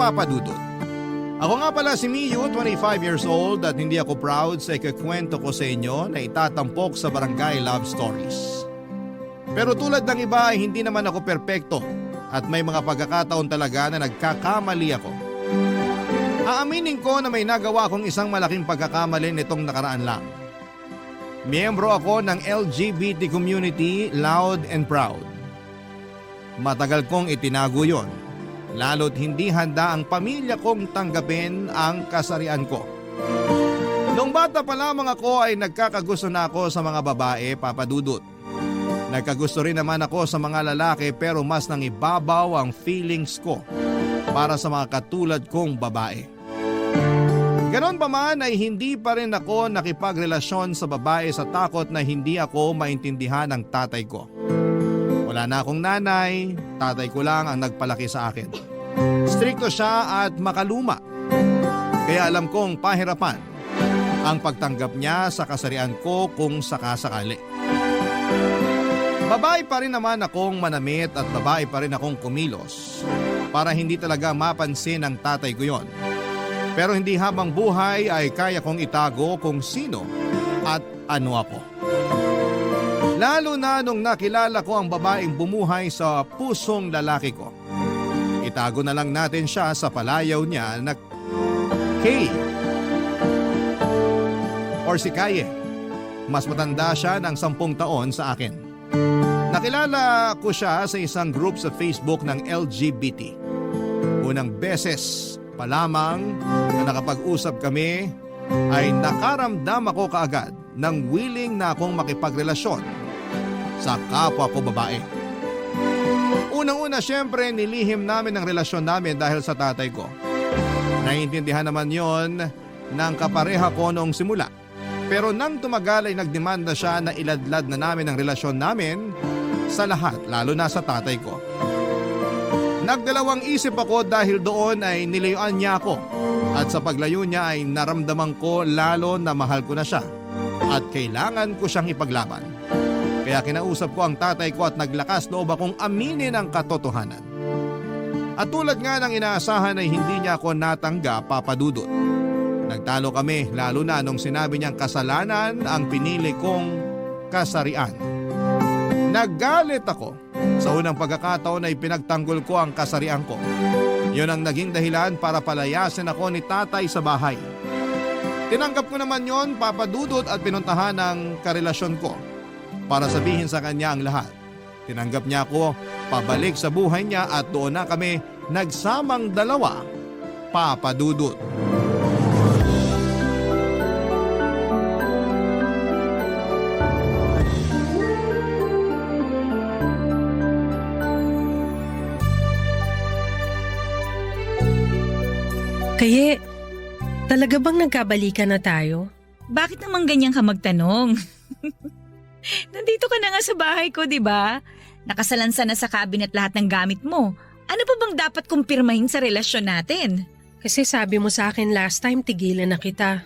Papa Dudut. Ako nga pala si Miyu, 25 years old at hindi ako proud sa ikukwento ko sa inyo na itatampok sa Barangay Love Stories. Pero tulad ng iba ay hindi naman ako perpekto at may mga pagkakataon talaga na nagkakamali ako. Aaminin ko na may nagawa akong isang malaking pagkakamali nitong nakaraan lang. Miyembro ako ng LGBT community, loud and proud. Matagal kong itinago yon, lalo't hindi handa ang pamilya kong tanggapin ang kasarian ko. Noong bata pa lamang ako ay nagkakagusto na ako sa mga babae, Papa Dudut. Nagkagusto rin naman ako sa mga lalaki pero mas nang ibabaw ang feelings ko para sa mga katulad kong babae. Ganon pa man ay hindi pa rin ako nakipagrelasyon sa babae sa takot na hindi ako maintindihan ng tatay ko. Wala na akong nanay, tatay ko lang ang nagpalaki sa akin. Strikto siya at makaluma. Kaya alam kong pahirapan ang pagtanggap niya sa kasarian ko kung sakasakali. Babae pa rin naman akong manamit at babae pa rin akong kumilos para hindi talaga mapansin ng tatay ko yon. Pero hindi habang buhay ay kaya kong itago kung sino at ano ako. Lalo na nung nakilala ko ang babaeng bumuhay sa pusong lalaki ko. Itago na lang natin siya sa palayaw niya na Kay or si Kaye. Mas matanda siya ng 10 taon sa akin. Nakilala ko siya sa isang group sa Facebook ng LGBT. Unang beses pa lamang na nakapag-usap kami ay nakaramdam ako kaagad ng willing na akong makipagrelasyon sa kapwa ko babae. Unang-una syempre nilihim namin ang relasyon namin dahil sa tatay ko. Naiintindihan naman yon ng kapareha ko noong simula. Pero nang tumagal ay nagdemanda siya na iladlad na namin ang relasyon namin sa lahat, lalo na sa tatay ko. Nagdalawang isip ako dahil doon ay nilayuan niya ako at sa paglayo niya ay naramdaman ko lalo na mahal ko na siya at kailangan ko siyang ipaglaban. Kaya kinausap ko ang tatay ko at naglakas loob akong aminin ang katotohanan. At tulad nga ng inaasahan ay hindi niya ako natanggap, Papa Dudut. Nagtalo kami lalo na nung sinabi niyang kasalanan ang pinili kong kasarian. Naggalit ako. Sa unang pagkakataon ay pinagtanggol ko ang kasarian ko. Yun ang naging dahilan para palayasin ako ni tatay sa bahay. Tinanggap ko naman yon, Papa Dudut, at pinuntahan ang karelasyon ko para sabihin sa kanya ang lahat. Tinanggap niya ako, pabalik sa buhay niya at doon na kami nagsamang dalawa, Papa Dudut. Kaye, talaga bang nagkabalikan na tayo? Bakit naman ganyan ka magtanong? Nandito ka na nga sa bahay ko, di ba? Nakasalansan na sa cabinet lahat ng gamit mo. Ano pa bang dapat kong pirmahin sa relasyon natin? Kasi sabi mo sa akin last time tigilan na kita.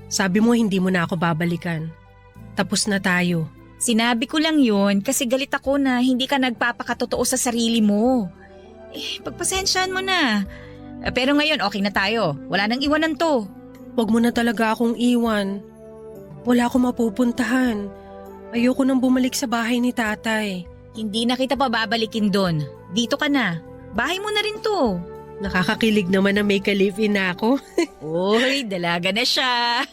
Sabi mo hindi mo na ako babalikan. Tapos na tayo. Sinabi ko lang yun kasi galit ako na hindi ka nagpapakatotoo sa sarili mo. Pagpasensyahan mo na. Pero ngayon okay na tayo. Wala nang iwanan to. Huwag mo na talaga akong iwan. Wala akong mapupuntahan. Ayoko nang bumalik sa bahay ni tatay. Hindi na kita pababalikin doon. Dito ka na. Bahay mo na rin to. Nakakakilig naman na may ka-live-in na ako. Uy, dalaga na siya.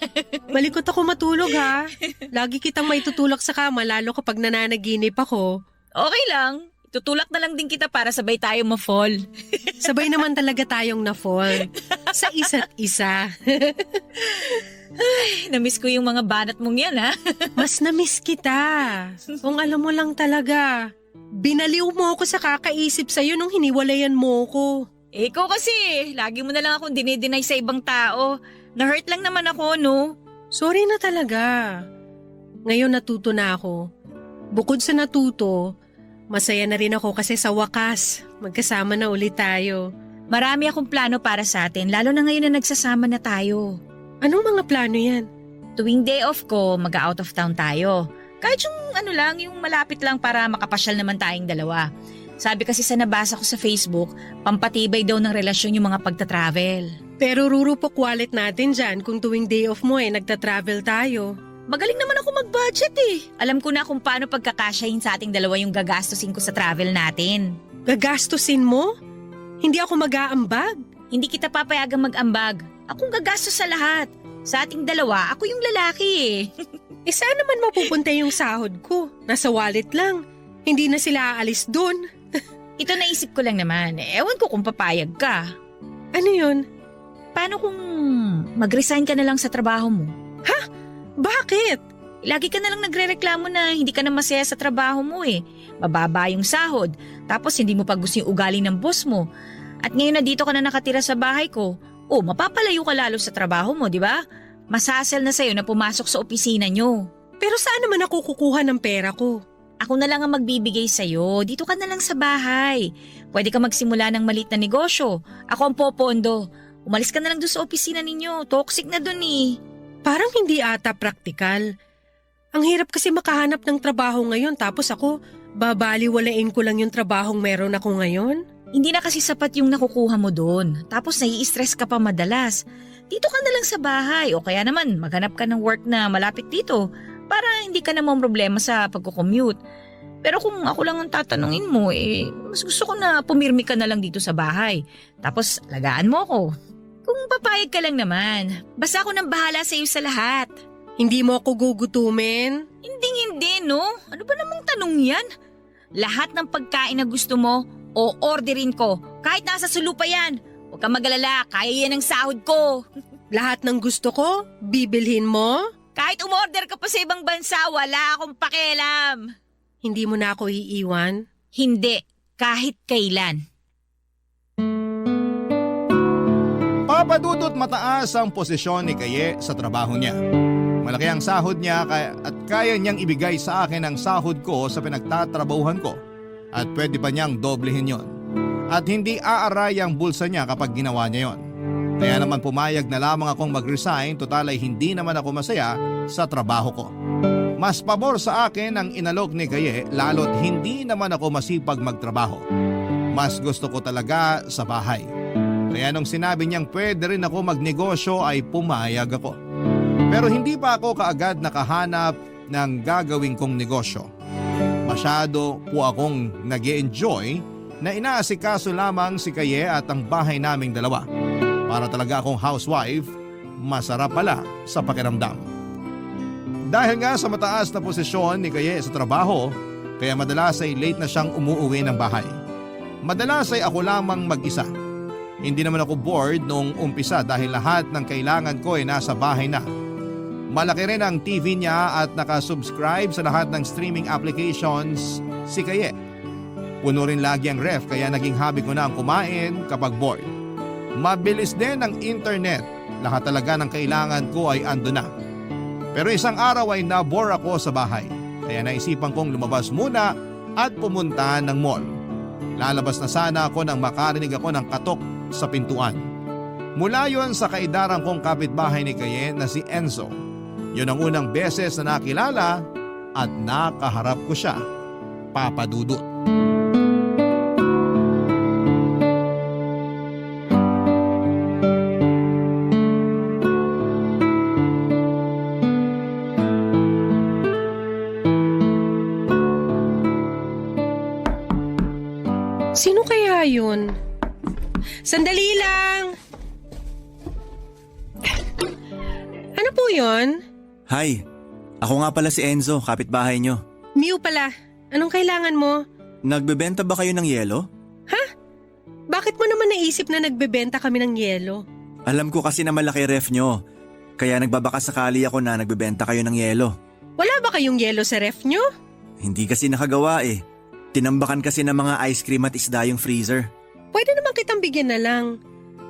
Malikot ako matulog ha. Lagi kitang maitutulak sa kama lalo kapag nananaginip ako. Okay lang. Tutulak na lang din kita para sabay tayo ma-fall. Sabay naman talaga tayong na-fall. Sa isa't isa. Ay, namiss ko yung mga banat mong yan, ha? Mas namiss kita. Kung alam mo lang talaga. Binaliw mo ako sa kakaisip sa'yo nung hiniwalayan mo ko. Ikaw kasi, lagi mo na lang akong dinideny sa ibang tao. Na-hurt lang naman ako, no? Sorry na talaga. Ngayon natuto na ako. Bukod sa natuto, masaya na rin ako kasi sa wakas, magkasama na ulit tayo. Marami akong plano para sa atin, lalo na ngayon na nagsasama na tayo. Anong mga plano yan? Tuwing day off ko, mag-out of town tayo. Kahit yung ano lang, yung malapit lang para makapasyal naman tayong dalawa. Sabi kasi sa nabasa ko sa Facebook, pampatibay daw ng relasyon yung mga pagta-travel. Pero rurupok wallet natin dyan kung tuwing day off mo nagta-travel tayo. Magaling naman ako mag-budget eh. Alam ko na kung paano pagkakasyahin sa ating dalawa yung gagastusin ko sa travel natin. Gagastusin mo? Hindi ako mag-aambag. Hindi kita papayagang mag-ambag. Akong gagastos sa lahat. Sa ating dalawa, ako yung lalaki eh. Saan naman mapupunta yung sahod ko? Nasa wallet lang. Hindi na sila aalis dun. Ito naisip ko lang naman. Ewan ko kung papayag ka. Ano yun? Paano kung mag-resign ka na lang sa trabaho mo? Bakit? Lagi ka na lang nagre-reklamo na hindi ka na masaya sa trabaho mo eh. Mababa yung sahod, tapos hindi mo pa gusto yung ugali ng boss mo. At ngayon na dito ka na nakatira sa bahay ko, mapapalayo ka lalo sa trabaho mo, di ba? Masasel na sa'yo na pumasok sa opisina nyo. Pero saan naman ako kukuha ng pera ko? Ako na lang ang magbibigay sa'yo, dito ka na lang sa bahay. Pwede ka magsimula ng maliit na negosyo. Ako ang popondo. Umalis ka na lang doon sa opisina ninyo, toxic na doon eh. Parang hindi ata praktikal. Ang hirap kasi makahanap ng trabaho ngayon tapos ako, babaliwalain ko lang yung trabahong meron ako ngayon. Hindi na kasi sapat yung nakukuha mo doon. Tapos nai-stress ka pa madalas. Dito ka na lang sa bahay o kaya naman maghanap ka ng work na malapit dito para hindi ka naman problema sa pagko-commute. Pero kung ako lang ang tatanungin mo, mas gusto ko na pumirmi ka na lang dito sa bahay. Tapos lagaan mo ako. Kung papayag ka lang naman, basta ako nang bahala sa iyo sa lahat. Hindi mo ako gugutumin? Hindi, no? Ano ba namang tanong yan? Lahat ng pagkain na gusto mo, o orderin ko. Kahit nasa sulu pa yan. Huwag kang mag-alala, kaya yan ang sahod ko. Lahat ng gusto ko, bibilhin mo? Kahit umorder ka pa sa ibang bansa, wala akong pakialam. Hindi mo na ako iiwan? Hindi, kahit kailan. Papadudot mataas ang posisyon ni Kaye sa trabaho niya. Malaki ang sahod niya at kaya niyang ibigay sa akin ang sahod ko sa pinagtatrabahuhan ko. At pwede pa niyang doblehin yon. At hindi aaray ang bulsa niya kapag ginawa niya yon. Kaya naman pumayag na lamang akong mag-resign, total ay hindi naman ako masaya sa trabaho ko. Mas pabor sa akin ang inalok ni Kaye lalo't hindi naman ako masipag magtrabaho. Mas gusto ko talaga sa bahay. Kaya nung sinabi niyang pwede rin ako magnegosyo ay pumayag ako. Pero hindi pa ako kaagad nakahanap ng gagawin kong negosyo. Masyado po akong nag-e-enjoy na inaasikaso lamang si Kaye at ang bahay naming dalawa. Para talaga akong housewife, masarap pala sa pakiramdam. Dahil nga sa mataas na posisyon ni Kaye sa trabaho, kaya madalas ay late na siyang umuuwi ng bahay. Madalas ay ako lamang mag-isa. Hindi naman ako bored noong umpisa dahil lahat ng kailangan ko ay nasa bahay na. Malaki rin ang TV niya at nakasubscribe sa lahat ng streaming applications si Kaye. Puno rin lagi ang ref kaya naging hobby ko na ang kumain kapag bored. Mabilis din ang internet. Lahat talaga ng kailangan ko ay ando na. Pero isang araw ay nabore ako sa bahay. Kaya naisipan kong lumabas muna at pumunta ng mall. Lalabas na sana ako nang makarinig ako ng katok sa pintuan. Mula yon sa kaidarang kong kapitbahay ni Kaye na si Enzo. Yun ang unang beses na nakilala at nakaharap ko siya. Papadudot. Sino kaya yun? Sandali lang! Ano po yun? Hi, ako nga pala si Enzo, kapitbahay nyo. Miu pala. Anong kailangan mo? Nagbebenta ba kayo ng yelo? Bakit mo naman naisip na nagbebenta kami ng yelo? Alam ko kasi na malaki ref nyo, kaya nagbabaka sakali ako na nagbebenta kayo ng yelo. Wala ba kayong yelo sa ref nyo? Hindi kasi nakagawa eh. Tinambakan kasi ng mga ice cream at isda yung freezer. Pwede naman kitang bigyan na lang.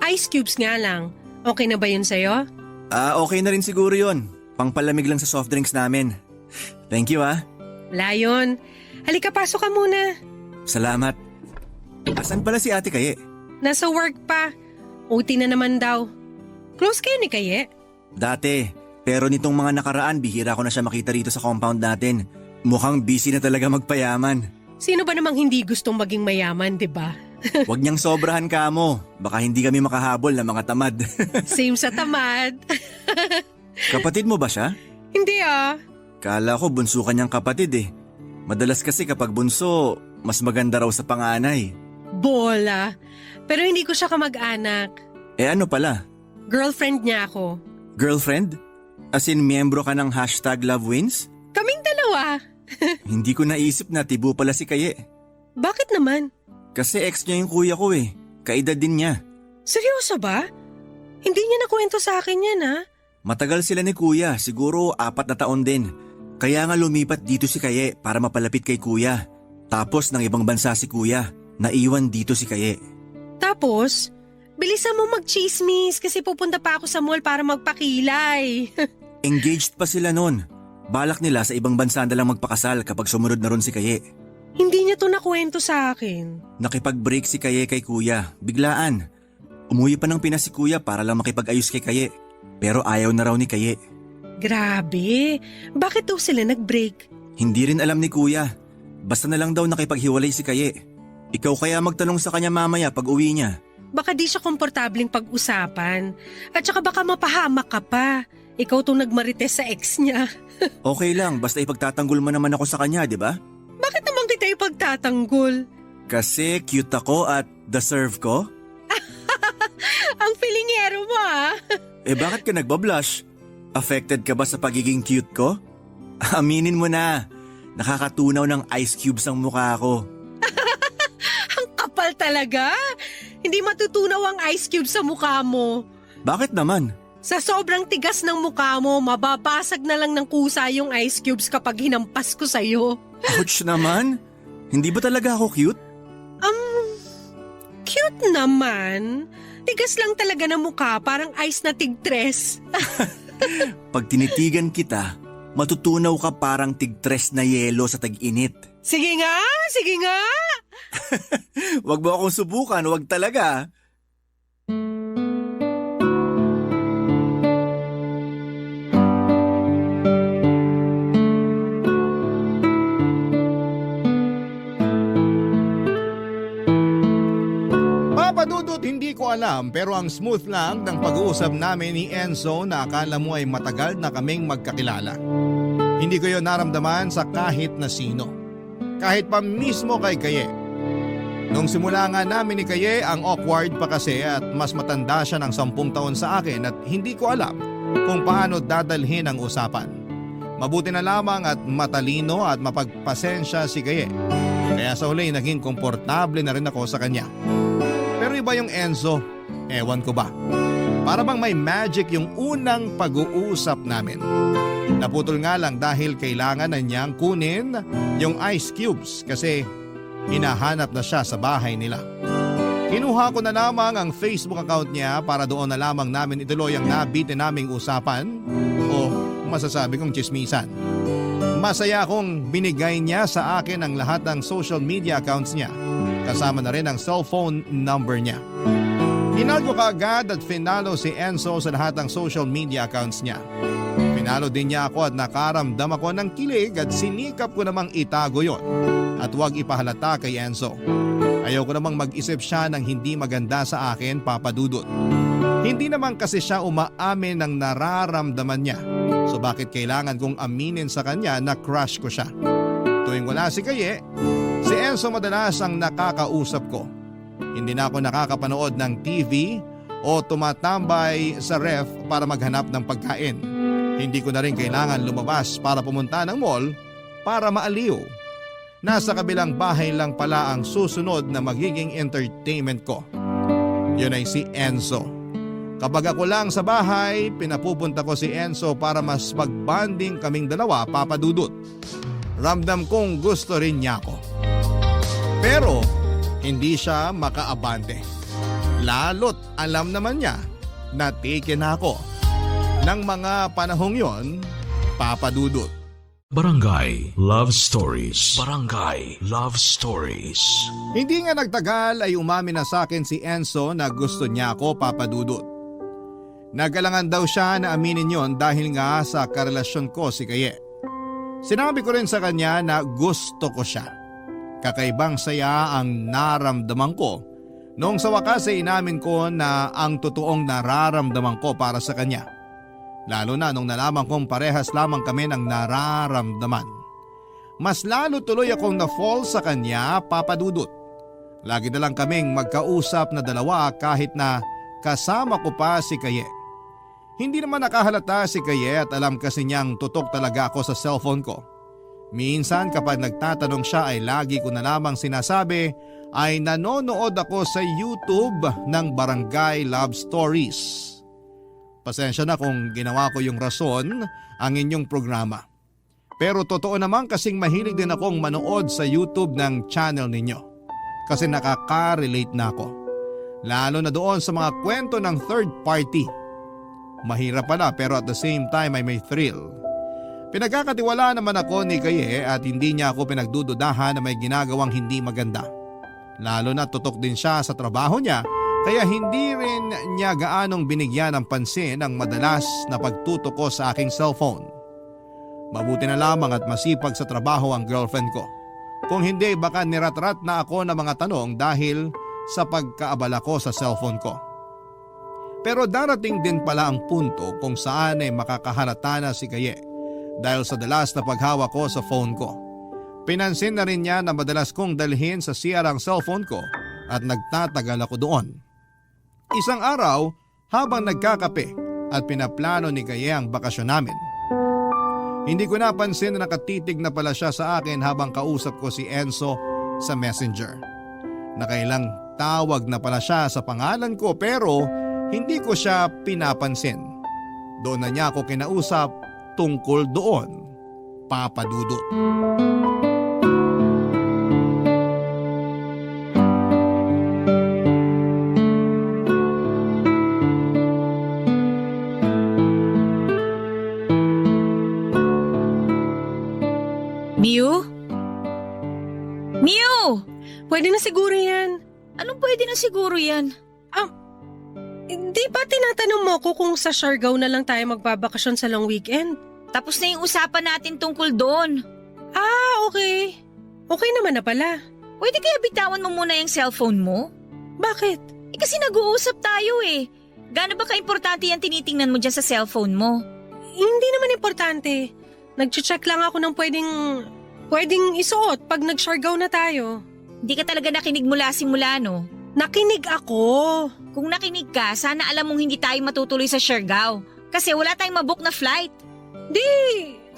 Ice cubes nga lang. Okay na ba yun sa'yo? Okay na rin siguro yun. Pangpalamig lang sa soft drinks namin. Thank you ah. Wala yun. Halika, pasok ka muna. Salamat. Asan pala si Ate Kaye? Nasa work pa. OT na naman daw. Close kayo ni Kaye? Dati, pero nitong mga nakaraan bihira ko na siya makita rito sa compound natin. Mukhang busy na talaga magpayaman. Sino ba namang hindi gustong maging mayaman, di ba? Huwag niyang sobrahan ka mo. Baka hindi kami makahabol ng mga tamad. Same sa tamad. Kapatid mo ba siya? Hindi ah. Kala ko bunso kanyang kapatid eh. Madalas kasi kapag bunso, mas maganda raw sa panganay. Bola. Pero hindi ko siya kamag-anak. Eh ano pala? Girlfriend niya ako. Girlfriend? As in miyembro ka ng #LoveWins? Kaming dalawa. Hindi ko naisip na tibo pala si Kaye. Bakit naman? Kasi ex niya yung kuya ko eh. Kaedad din niya. Seryoso ba? Hindi niya nakwento sa akin yan ha? Matagal sila ni kuya, siguro 4 na taon din. Kaya nga lumipat dito si Kaye para mapalapit kay kuya. Tapos ng ibang bansa si kuya, naiwan dito si Kaye. Tapos, bilisan mo mag-chismis kasi pupunta pa ako sa mall para magpakilay. Engaged pa sila nun. Balak nila sa ibang bansa na lang magpakasal kapag sumunod na ron si Kaye. Hindi niya to nakwento sa akin. Nakipag-break si Kaye kay kuya, biglaan. Umuwi pa ng Pinas si kuya para lang makipag-ayos kay Kaye. Pero ayaw na raw ni Kaye. Grabe, bakit daw sila nag-break? Hindi rin alam ni kuya. Basta na lang daw nakipaghiwalay si Kaye. Ikaw kaya magtanong sa kanya mamaya pag uwi niya. Baka di siya komportabling pag-usapan. At saka baka mapahamak ka pa. Ikaw tong nagmarites sa ex niya. Okay lang, basta ipagtatanggol mo naman ako sa kanya, di ba? Bakit naman kita ipagtatanggol? Kasi cute ako at deserve ko? Ang filingero mo ah. Eh bakit ka nagbablush? Affected ka ba sa pagiging cute ko? Aminin mo na, nakakatunaw ng ice cubes ang mukha ko. Ang kapal talaga. Hindi matutunaw ang ice cube sa mukha mo. Bakit naman? Sa sobrang tigas ng mukha mo, mababasag na lang ng kusa yung ice cubes kapag hinampas ko sa'yo. Ouch naman! Hindi ba talaga ako cute? Cute naman. Tigas lang talaga ng mukha, parang ice na tigtres. Pag tinitigan kita, matutunaw ka parang tigtres na yelo sa tag-init. Sige nga, sige nga. Wag mo akong subukan, wag talaga. Papadudot, hindi ko alam pero ang smooth lang ng pag-uusap namin ni Enzo na akala mo ay matagal na kaming magkakilala. Hindi ko yon naramdaman sa kahit na sino. Kahit pa mismo kay Kaye. Nung simula nga namin ni Kaye, ang awkward pa kasi at mas matanda siya ng 10 taon sa akin at hindi ko alam kung paano dadalhin ang usapan. Mabuti na lamang at matalino at mapagpasensya si Kaye. Kaya sa huli naging komportable na rin ako sa kanya. Pero iba yung Enzo, ewan ko ba. Para bang may magic yung unang pag-uusap namin. Naputol nga lang dahil kailangan na niyang kunin yung ice cubes kasi hinahanap na siya sa bahay nila. Kinuha ko na lamang ang Facebook account niya para doon na lamang namin ituloy ang nabitin naming usapan o masasabi kong chismisan. Masaya akong binigay niya sa akin ang lahat ng social media accounts niya. Kasama na rin ang cellphone number niya. Hinal ko kaagad at finalo si Enzo sa lahat ng social media accounts niya. Pinalo din niya ako at nakaramdam ako ng kilig at sinikap ko namang itago yon at huwag ipahalata kay Enzo. Ayaw ko namang mag-isip siya ng hindi maganda sa akin, Papa Dudut. Hindi naman kasi siya umaamin ng nararamdaman niya. So bakit kailangan kong aminin sa kanya na crush ko siya? Tuwing wala si Kaye, si Enzo madalas ang nakakausap ko. Hindi na ako nakakapanood ng TV o tumatambay sa ref para maghanap ng pagkain. Hindi ko na rin kailangan lumabas para pumunta ng mall para maaliw. Nasa kabilang bahay lang pala ang susunod na magiging entertainment ko. Yun ay si Enzo. Kapag ako lang sa bahay, pinapupunta ko si Enzo para mas magbanding kaming dalawa, Papa Dudut. Ramdam kong gusto rin niya ako. Pero hindi siya makaabante. Lalo't alam naman niya na taken ako. Nang mga panahong yon, Papa Dudut. Barangay Love Stories. Barangay Love Stories. Hindi nga nagtagal ay umamin na sa akin si Enzo na gusto niya ako, Papa Dudut. Nagalangan daw siya na aminin yon dahil nga sa karelasyon ko si Kaye. Sinabi ko rin sa kanya na gusto ko siya. Kakaibang saya ang naramdaman ko noong sa wakas ay inamin ko na ang totoong nararamdaman ko para sa kanya. Lalo na nung nalaman kong parehas lamang kami ng nararamdaman. Mas lalo tuloy akong na-fall sa kanya, Papa Dudut. Lagi na lang kaming magkausap na dalawa kahit na kasama ko pa si Kaye. Hindi naman nakahalata si Kaye at alam kasi niyang tutok talaga ako sa cellphone ko. Minsan kapag nagtatanong siya ay lagi ko na lamang sinasabi ay nanonood ako sa YouTube ng Barangay Love Stories. Pasensya na kung ginawa ko yung rason ang inyong programa. Pero totoo naman kasing mahilig din akong manood sa YouTube ng channel ninyo. Kasi nakaka-relate na ako. Lalo na doon sa mga kwento ng third party. Mahirap pala pero at the same time ay may thrill. Pinagkakatiwala naman ako ni Kaye at hindi niya ako pinagdududahan na may ginagawang hindi maganda. Lalo na tutok din siya sa trabaho niya kaya hindi rin niya gaanong binigyan ng pansin ang madalas na pagtutok ko sa aking cellphone. Mabuti na lamang at masipag sa trabaho ang girlfriend ko. Kung hindi baka niratrat na ako ng mga tanong dahil sa pagkaabala ko sa cellphone ko. Pero darating din pala ang punto kung saan ay makakahalata na si Kaye. Dahil sa dalas na paghawak ko sa phone ko. Pinansin na rin niya na madalas kong dalhin sa CR ang cellphone ko at nagtatagal ako doon. Isang araw habang nagkakape at pinaplano ni Kaye ang bakasyon namin. Hindi ko napansin na nakatitig na pala siya sa akin habang kausap ko si Enzo sa messenger. Nakailang tawag na pala siya sa pangalan ko pero hindi ko siya pinapansin. Doon na niya ako kinausap tungkol doon, Papa Dudut. Miu? Miu! Pwede na siguro yan. Anong pwede na siguro yan? Di ba tinatanong mo ko kung sa Siargao na lang tayo magbabakasyon sa long weekend? Tapos na yung usapan natin tungkol doon. Okay. Okay naman na pala. Pwede kaya bitawan mo muna yung cellphone mo? Bakit? Kasi nag-uusap tayo eh. Gaano ba ka-importante yan tinitingnan mo dyan sa cellphone mo? Hindi naman importante. Nag-check lang ako ng pwedeng isuot pag nag-Siargao na tayo. Hindi ka talaga nakinig mula simula, no? Nakinig ako. Kung nakinig ka, sana alam mong hindi tayo matutuloy sa Siargao. Kasi wala tayong mabook na flight.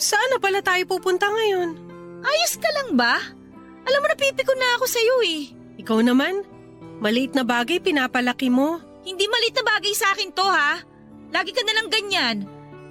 Saan na pala tayo pupunta ngayon? Ayos ka lang ba? Alam mo, napipikon na ako sa'yo eh. Ikaw naman? Maliit na bagay pinapalaki mo. Hindi maliit na bagay sa akin to ha. Lagi ka na lang ganyan.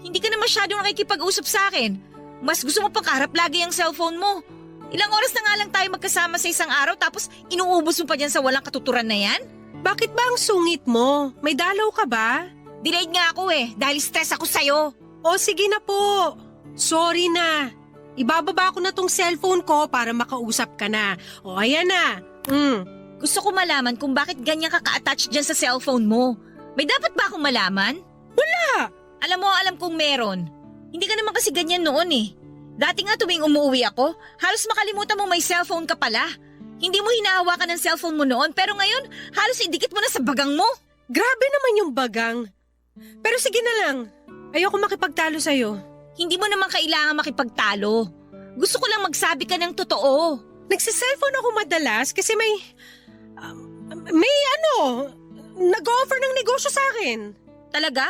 Hindi ka na masyadong nakikipag-usap sa akin. Mas gusto mo pang kaharap lagi ang cellphone mo. Ilang oras na nga lang tayo magkasama sa isang araw tapos inuubos mo pa dyan sa walang katuturan na yan? Bakit ba ang sungit mo? May dalaw ka ba? Delayed nga ako eh dahil stress ako sa'yo. O sige na po. Sorry na. Ibababa ko na tong cellphone ko para makausap ka na. O ayan na. Gusto ko malaman kung bakit ganyan ka ka-attach dyan sa cellphone mo. May dapat ba akong malaman? Wala. Alam kong meron. Hindi ka naman kasi ganyan noon eh. Dati nga tuwing umuwi ako, halos makalimutan mo may cellphone ka pala. Hindi mo hinahawakan ng cellphone mo noon pero ngayon halos idikit mo na sa bagang mo. Grabe naman yung bagang. Pero sige na lang. Ayoko makipagtalo sa'yo. Hindi mo naman kailangan makipagtalo. Gusto ko lang magsabi ka ng totoo. Nagsiselfone ako madalas kasi may nag-offer ng negosyo sa akin. Talaga?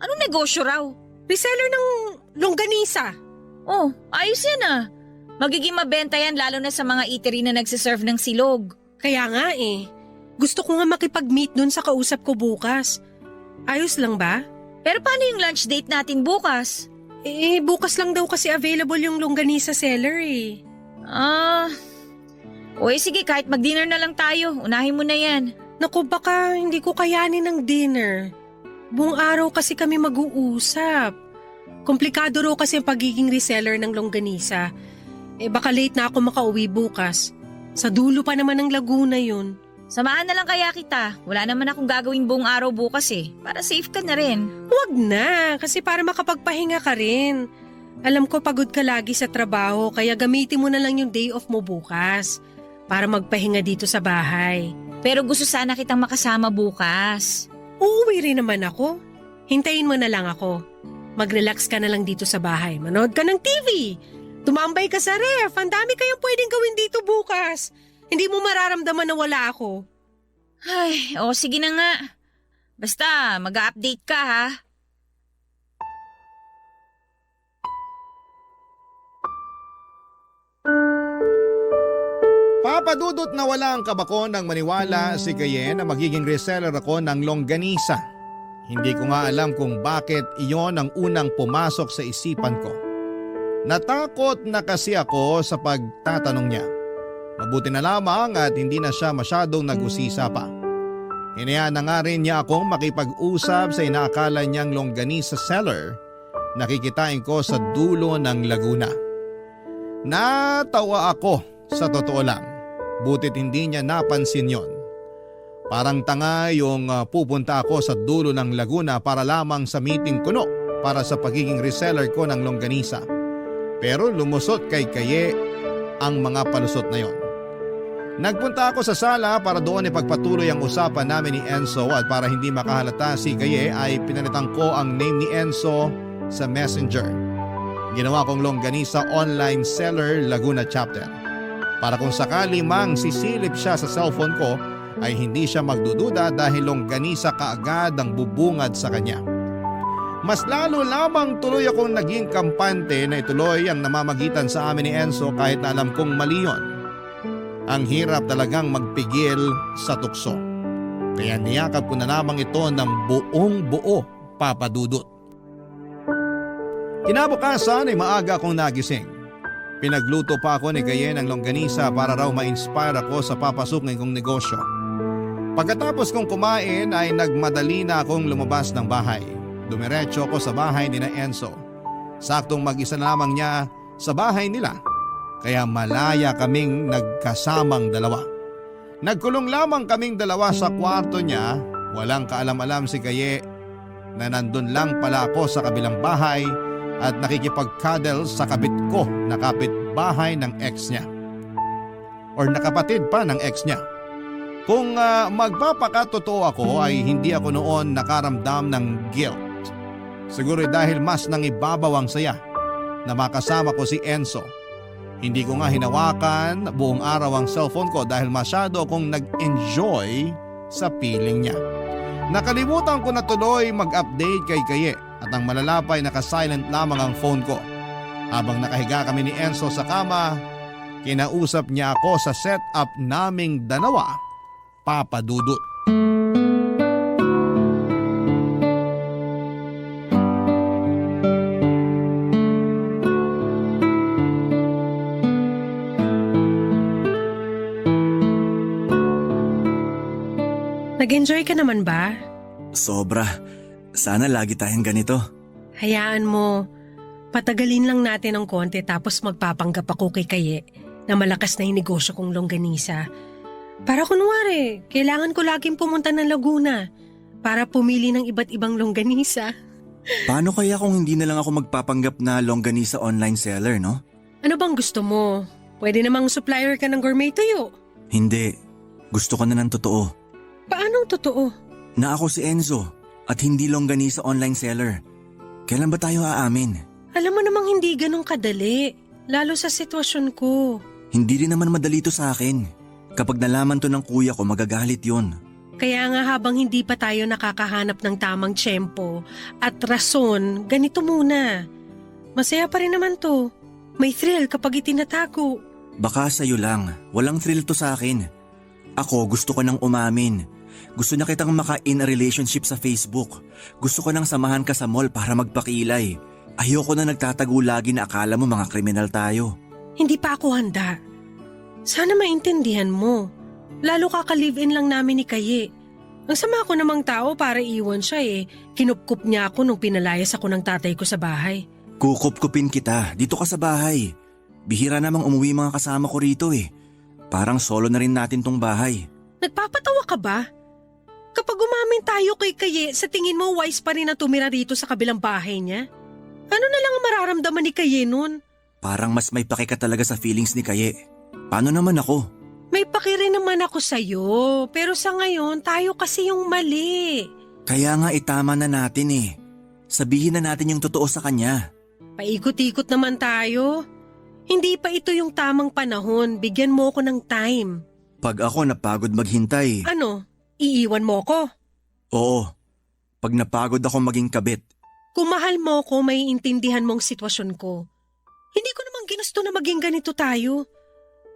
Anong negosyo raw? Reseller ng longganisa. Oh, ayos yan ah. Magiging mabenta yan lalo na sa mga eatery na nagsiserve ng silog. Kaya nga eh. Gusto ko nga makipag-meet dun sa kausap ko bukas. Ayos lang ba? Pero paano yung lunch date natin bukas? Bukas lang daw kasi available yung longganisa seller eh. Sige kahit mag-dinner na lang tayo. Unahin mo na yan. Naku, baka hindi ko kayanin ng dinner. Buong araw kasi kami mag-uusap. Komplikado raw kasi ang pagiging reseller ng longganisa. Baka late na ako makauwi bukas. Sa dulo pa naman ng Laguna yun. Samahan na lang kaya kita. Wala naman akong gagawin buong araw bukas eh. Para safe ka na rin. Huwag na, kasi para makapagpahinga ka rin. Alam ko pagod ka lagi sa trabaho, kaya gamitin mo na lang yung day off mo bukas. para magpahinga dito sa bahay. Pero gusto sana kitang makasama bukas. Uuwi rin naman ako. Hintayin mo na lang ako. Mag-relax ka na lang dito sa bahay. Manood ka ng TV. Tumambay ka sa ref. Ang dami kayang pwedeng gawin dito bukas. Hindi mo mararamdaman na wala ako. Ay, sige na nga. Basta, mag-update ka ha. Papadudot na wala ang kabako nang maniwala si Kaye na magiging reseller ako ng longganisa. Hindi ko nga alam kung bakit iyon ang unang pumasok sa isipan ko. Natakot na kasi ako sa pagtatanong niya. Mabuti na lamang at hindi na siya masyadong nag-usisa pa. Hinayaan na nga rin niya akong makipag-usap sa inaakala niyang longganisa seller na kikitain ko sa dulo ng Laguna. Natawa ako sa totoo lang. Butit hindi niya napansin yon. Parang tanga yung pupunta ako sa dulo ng Laguna para lamang sa meeting kuno para sa pagiging reseller ko ng longganisa. Pero lumusot kay Kaye ang mga palusot na yon. Nagpunta ako sa sala para doon ipagpatuloy ang usapan namin ni Enzo at para hindi makahalata si Kaye ay pinalitan ko ang name ni Enzo sa messenger. Ginawa kong longganisa online seller Laguna chapter. Para kung sakali mang sisilip siya sa cellphone ko ay hindi siya magdududa dahil longganisa kaagad ang bubungad sa kanya. Mas lalo lamang tuloy akong naging kampante na ituloy ang namamagitan sa amin ni Enzo kahit na alam kong mali yun. Ang hirap talagang magpigil sa tukso. Kaya niyakap ko na lamang ito ng buong buo, Papa Dudut. Kinabukasan ay maaga akong nagising. Pinagluto pa ako ni Kaye ng longganisa para raw ma-inspire ako sa papasukin kong negosyo. Pagkatapos kong kumain ay nagmadali na akong lumabas ng bahay. Dumiretso ako sa bahay ni na Enzo. Saktong mag-isa na lamang niya sa bahay nila. Kaya malaya kaming nagkasamang dalawa. Nagkulong lamang kaming dalawa sa kwarto niya. Walang kaalam-alam si Kaye na nandun lang pala ako sa kabilang bahay at nakikipag-cuddle sa kabit ko na kapitbahay ng ex niya. Or nakapatid pa ng ex niya. Kung magpapakatotoo ako ay hindi ako noon nakaramdam ng guilt. Siguro dahil mas nangibabaw ang saya na makasama ko si Enzo. Hindi ko nga hinawakan buong araw ang cellphone ko dahil masyado akong nag-enjoy sa feeling niya. Nakalimutan ko na tuloy mag-update kay Kaye at ang malalapay naka-silent lamang ang phone ko. Habang nakahiga kami ni Enzo sa kama, kinausap niya ako sa setup naming dalawa, Papa Dudut. Nag-enjoy ka naman ba? Sobra. Sana lagi tayong ganito. Hayaan mo. Patagalin lang natin ng konti tapos magpapanggap ako kay Kaye na malakas na yung negosyo kong longganisa. Para kunwari, kailangan ko laging pumunta ng Laguna para pumili ng iba't ibang longganisa. Paano kaya kung hindi na lang ako magpapanggap na longganisa online seller, no? Ano bang gusto mo? Pwede namang supplier ka ng gourmet tuyo. Hindi. Gusto ko na ng totoo. Paanong totoo? Na ako si Enzo at hindi longganisa online seller. Kailan ba tayo aamin? Alam mo namang hindi ganun kadali. Lalo sa sitwasyon ko. Hindi rin naman madali to sa akin. Kapag nalaman to ng kuya ko, magagalit yon. Kaya nga habang hindi pa tayo nakakahanap ng tamang tiyempo at rason, ganito muna. Masaya pa rin naman to. May thrill kapag itinatago. Baka sa'yo lang. Walang thrill to sa akin. Ako gusto ko nang umamin. Gusto na kitang maka-in a relationship sa Facebook. Gusto ko nang samahan ka sa mall para magpakilay. Ayoko na nagtatago lagi na akala mo mga kriminal tayo. Hindi pa ako handa. Sana maintindihan mo. Lalo kaka-live-in lang namin ni Kaye. Ang sama ko namang tao para iwan siya eh. Kinupkup niya ako nung pinalayas ako ng tatay ko sa bahay. Kukup-kupin kita. Dito ka sa bahay. Bihira namang umuwi mga kasama ko rito eh. Parang solo na rin natin tong bahay. Nagpapatawa ka ba? Kapag umamin tayo kay Kaye, sa tingin mo wise pa rin na tumira rito sa kabilang bahay niya? Ano na lang ang mararamdaman ni Kaye nun? Parang mas may pake ka talaga sa feelings ni Kaye. Paano naman ako? May paki rin naman ako sa'yo, pero sa ngayon tayo kasi yung mali. Kaya nga itama na natin eh. Sabihin na natin yung totoo sa kanya. Paikot-ikot naman tayo. Hindi pa ito yung tamang panahon, bigyan mo ko ng time. Pag ako napagod maghintay, Ano, iiwan mo ko? oo. Pag napagod ako maging kabit, Kung mahal mo ko, may intindihan mong sitwasyon ko. Hindi ko naman ginusto na maging ganito tayo.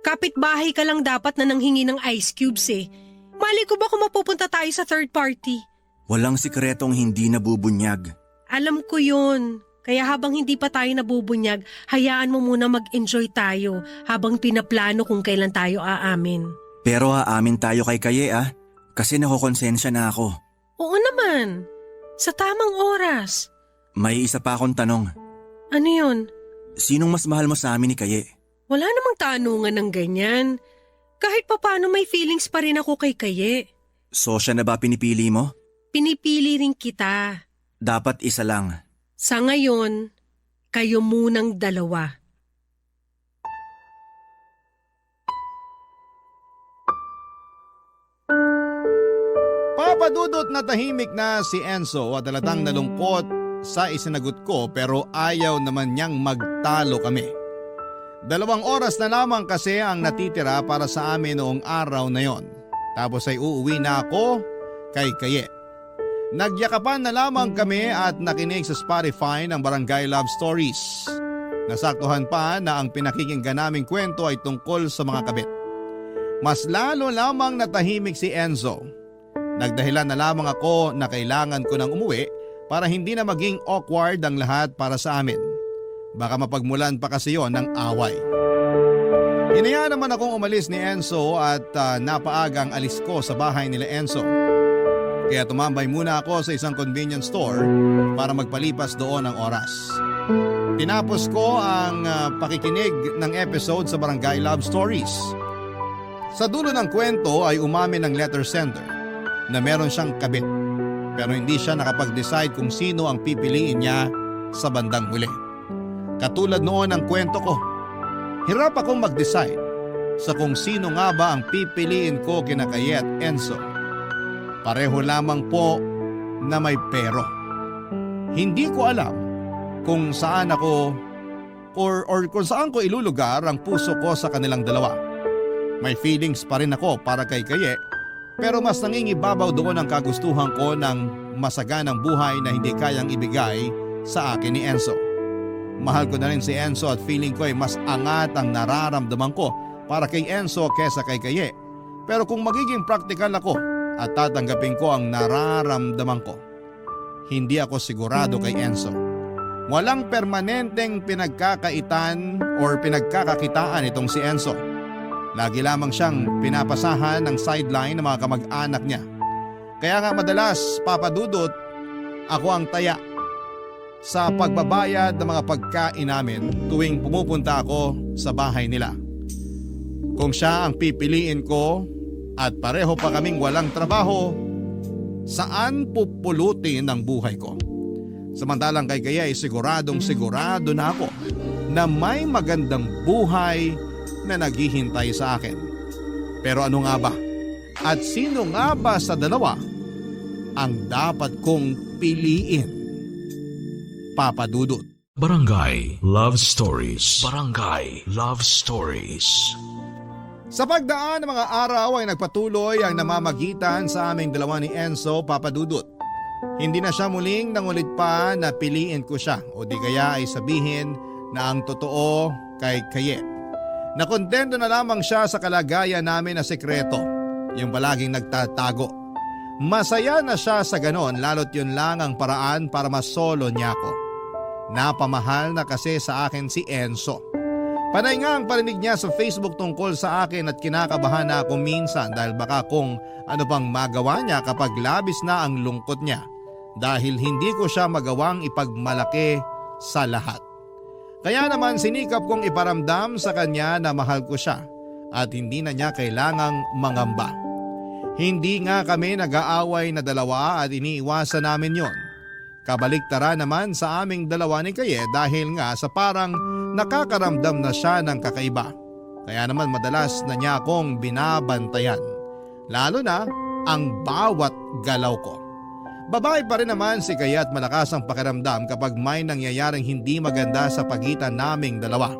Kapitbahay ka lang dapat na nanghingi ng ice cubes eh. Mali ko ba kung mapupunta tayo sa third party? walang sikretong hindi nabubunyag. Alam ko yun. Kaya habang hindi pa tayo nabubunyag, hayaan mo muna mag-enjoy tayo habang pinaplano kung kailan tayo aamin. Pero aamin tayo kay Kaye kasi nakokonsensya na ako. Oo naman. Sa tamang oras. May isa pa akong tanong. Ano yun? Sinong mas mahal mo sa amin ni Kaye? Wala namang tanungan ng ganyan. Kahit papano may feelings pa rin ako kay Kaye. So siya na ba pinipili mo? Pinipili rin kita. Dapat isa lang. Sa ngayon, kayo munang dalawa. Papadudot na tahimik na si Enzo at halatang nalungkot sa isinagot ko pero ayaw naman niyang magtalo kami. 2 oras na lamang kasi ang natitira para sa amin noong araw na yon. Tapos ay uuwi na ako kay Kaye. Nagyakapan na lamang kami at nakinig sa Spotify ng Barangay Love Stories. Nasaktuhan pa na ang pinakikinggan naming kwento ay tungkol sa mga kabit. Mas lalo lamang natahimik si Enzo. Nagdahilan na lamang ako na kailangan ko nang umuwi para hindi na maging awkward ang lahat para sa amin. Baka mapagmulan pa kasi yon ng away. Hinayaan naman akong umalis ni Enzo at napaagang alis ko sa bahay nila Enzo. Kaya tumambay muna ako sa isang convenience store para magpalipas doon ng oras. Tinapos ko ang pakikinig ng episode sa Barangay Love Stories. Sa dulo ng kwento ay umamin ng letter sender na meron siyang kabit pero hindi siya nakapag-decide kung sino ang pipiliin niya sa bandang huli. Katulad noon ng kwento ko, hirap akong mag-decide sa kung sino nga ba ang pipiliin ko kina Kaye at Enzo. Pareho lamang po na may pero. Hindi ko alam kung saan ako or kung saan ko ilulugar ang puso ko sa kanilang dalawa. May feelings pa rin ako para kay Kaye pero mas nangingibabaw doon ang kagustuhan ko ng masaganang buhay na hindi kayang ibigay sa akin ni Enzo. Mahal ko na rin si Enzo at feeling ko ay mas angat ang nararamdaman ko para kay Enzo kesa kay Kaye. Pero kung magiging practical ako at tatanggapin ko ang nararamdaman ko, hindi ako sigurado kay Enzo. Walang permanenteng pinagkakaitan or pinagkakakitaan itong si Enzo. Lagi lamang siyang pinapasahan ng sideline ng mga kamag-anak niya. Kaya nga madalas, papadudot, ako ang taya sa pagbabayad ng mga pagkain namin tuwing pumupunta ako sa bahay nila. Kung siya ang pipiliin ko at pareho pa kaming walang trabaho, saan pupulutin ang buhay ko? Samantalang kay Kaye ay siguradong sigurado na ako na may magandang buhay na naghihintay sa akin. Pero ano nga ba? At sino nga ba sa dalawa ang dapat kong piliin? Papadudot. Barangay Love Stories. Barangay Love Stories. Sa pagdaan ng mga araw ay nagpatuloy ang namamagitan sa aming dalawa ni Enzo, Papadudot. Hindi na siya muling nangulit pa na piliin ko siya o di kaya ay sabihin na ang totoo kay Kaye. Nakontento na lamang siya sa kalagayan namin na sekreto, yung palaging nagtatago. Masaya na siya sa ganon lalo't yun lang ang paraan para masolo niya ako. Napamahal na kasi sa akin si Enzo. Panay nga ang parinig niya sa Facebook tungkol sa akin at kinakabahan na ako minsan dahil baka kung ano pang magawa niya kapag labis na ang lungkot niya dahil hindi ko siya magawang ipagmalaki sa lahat. Kaya naman sinikap kong iparamdam sa kanya na mahal ko siya at hindi na niya kailangang mangamba. Hindi nga kami nag-aaway na dalawa at iniiwasan namin yon. Kabaliktara naman sa aming dalawa ni Kaye dahil nga sa parang nakakaramdam na siya ng kakaiba. Kaya naman madalas na niya akong binabantayan. Lalo na ang bawat galaw ko. Babae pa rin naman si Kaya at malakas ang pakiramdam kapag may nangyayaring hindi maganda sa pagitan naming dalawa.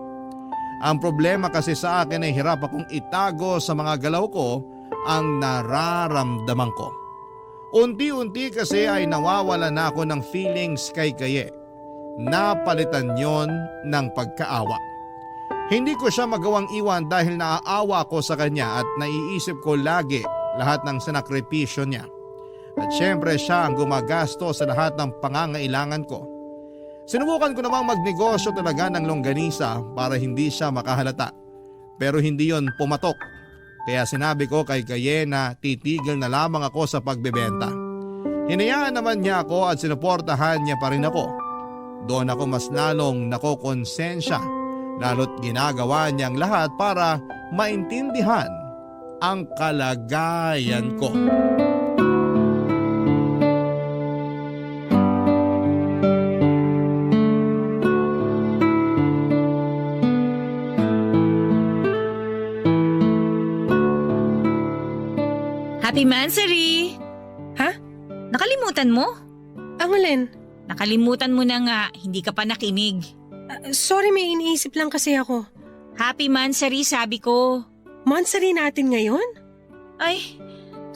Ang problema kasi sa akin ay hirap akong itago sa mga galaw ko ang nararamdaman ko. Unti-unti kasi ay nawawala na ako ng feelings kay Kaye. Napalitan yon ng pagkaawa. Hindi ko siya magawang iwan dahil naaawa ko sa kanya at naiisip ko lagi lahat ng sinakripisyo niya. At syempre siya ang gumagastos sa lahat ng pangangailangan ko. Sinubukan ko namang magnegosyo talaga ng longganisa para hindi siya makahalata. Pero hindi yon pumatok. Kaya sinabi ko kay Kaye na titigil na lamang ako sa pagbebenta. Hinayaan naman niya ako at sinuportahan niya pa rin ako. Doon ako mas lalong nakokonsensya, lalo't ginagawa niyang lahat para maintindihan ang kalagayan ko. Happy Mansary! Ha? Nakalimutan mo? Ang alin? Nakalimutan mo na nga, hindi ka pa nakinig. Sorry, may iniisip lang kasi ako. Happy Mansary, sabi ko. Mansari natin ngayon? Ay,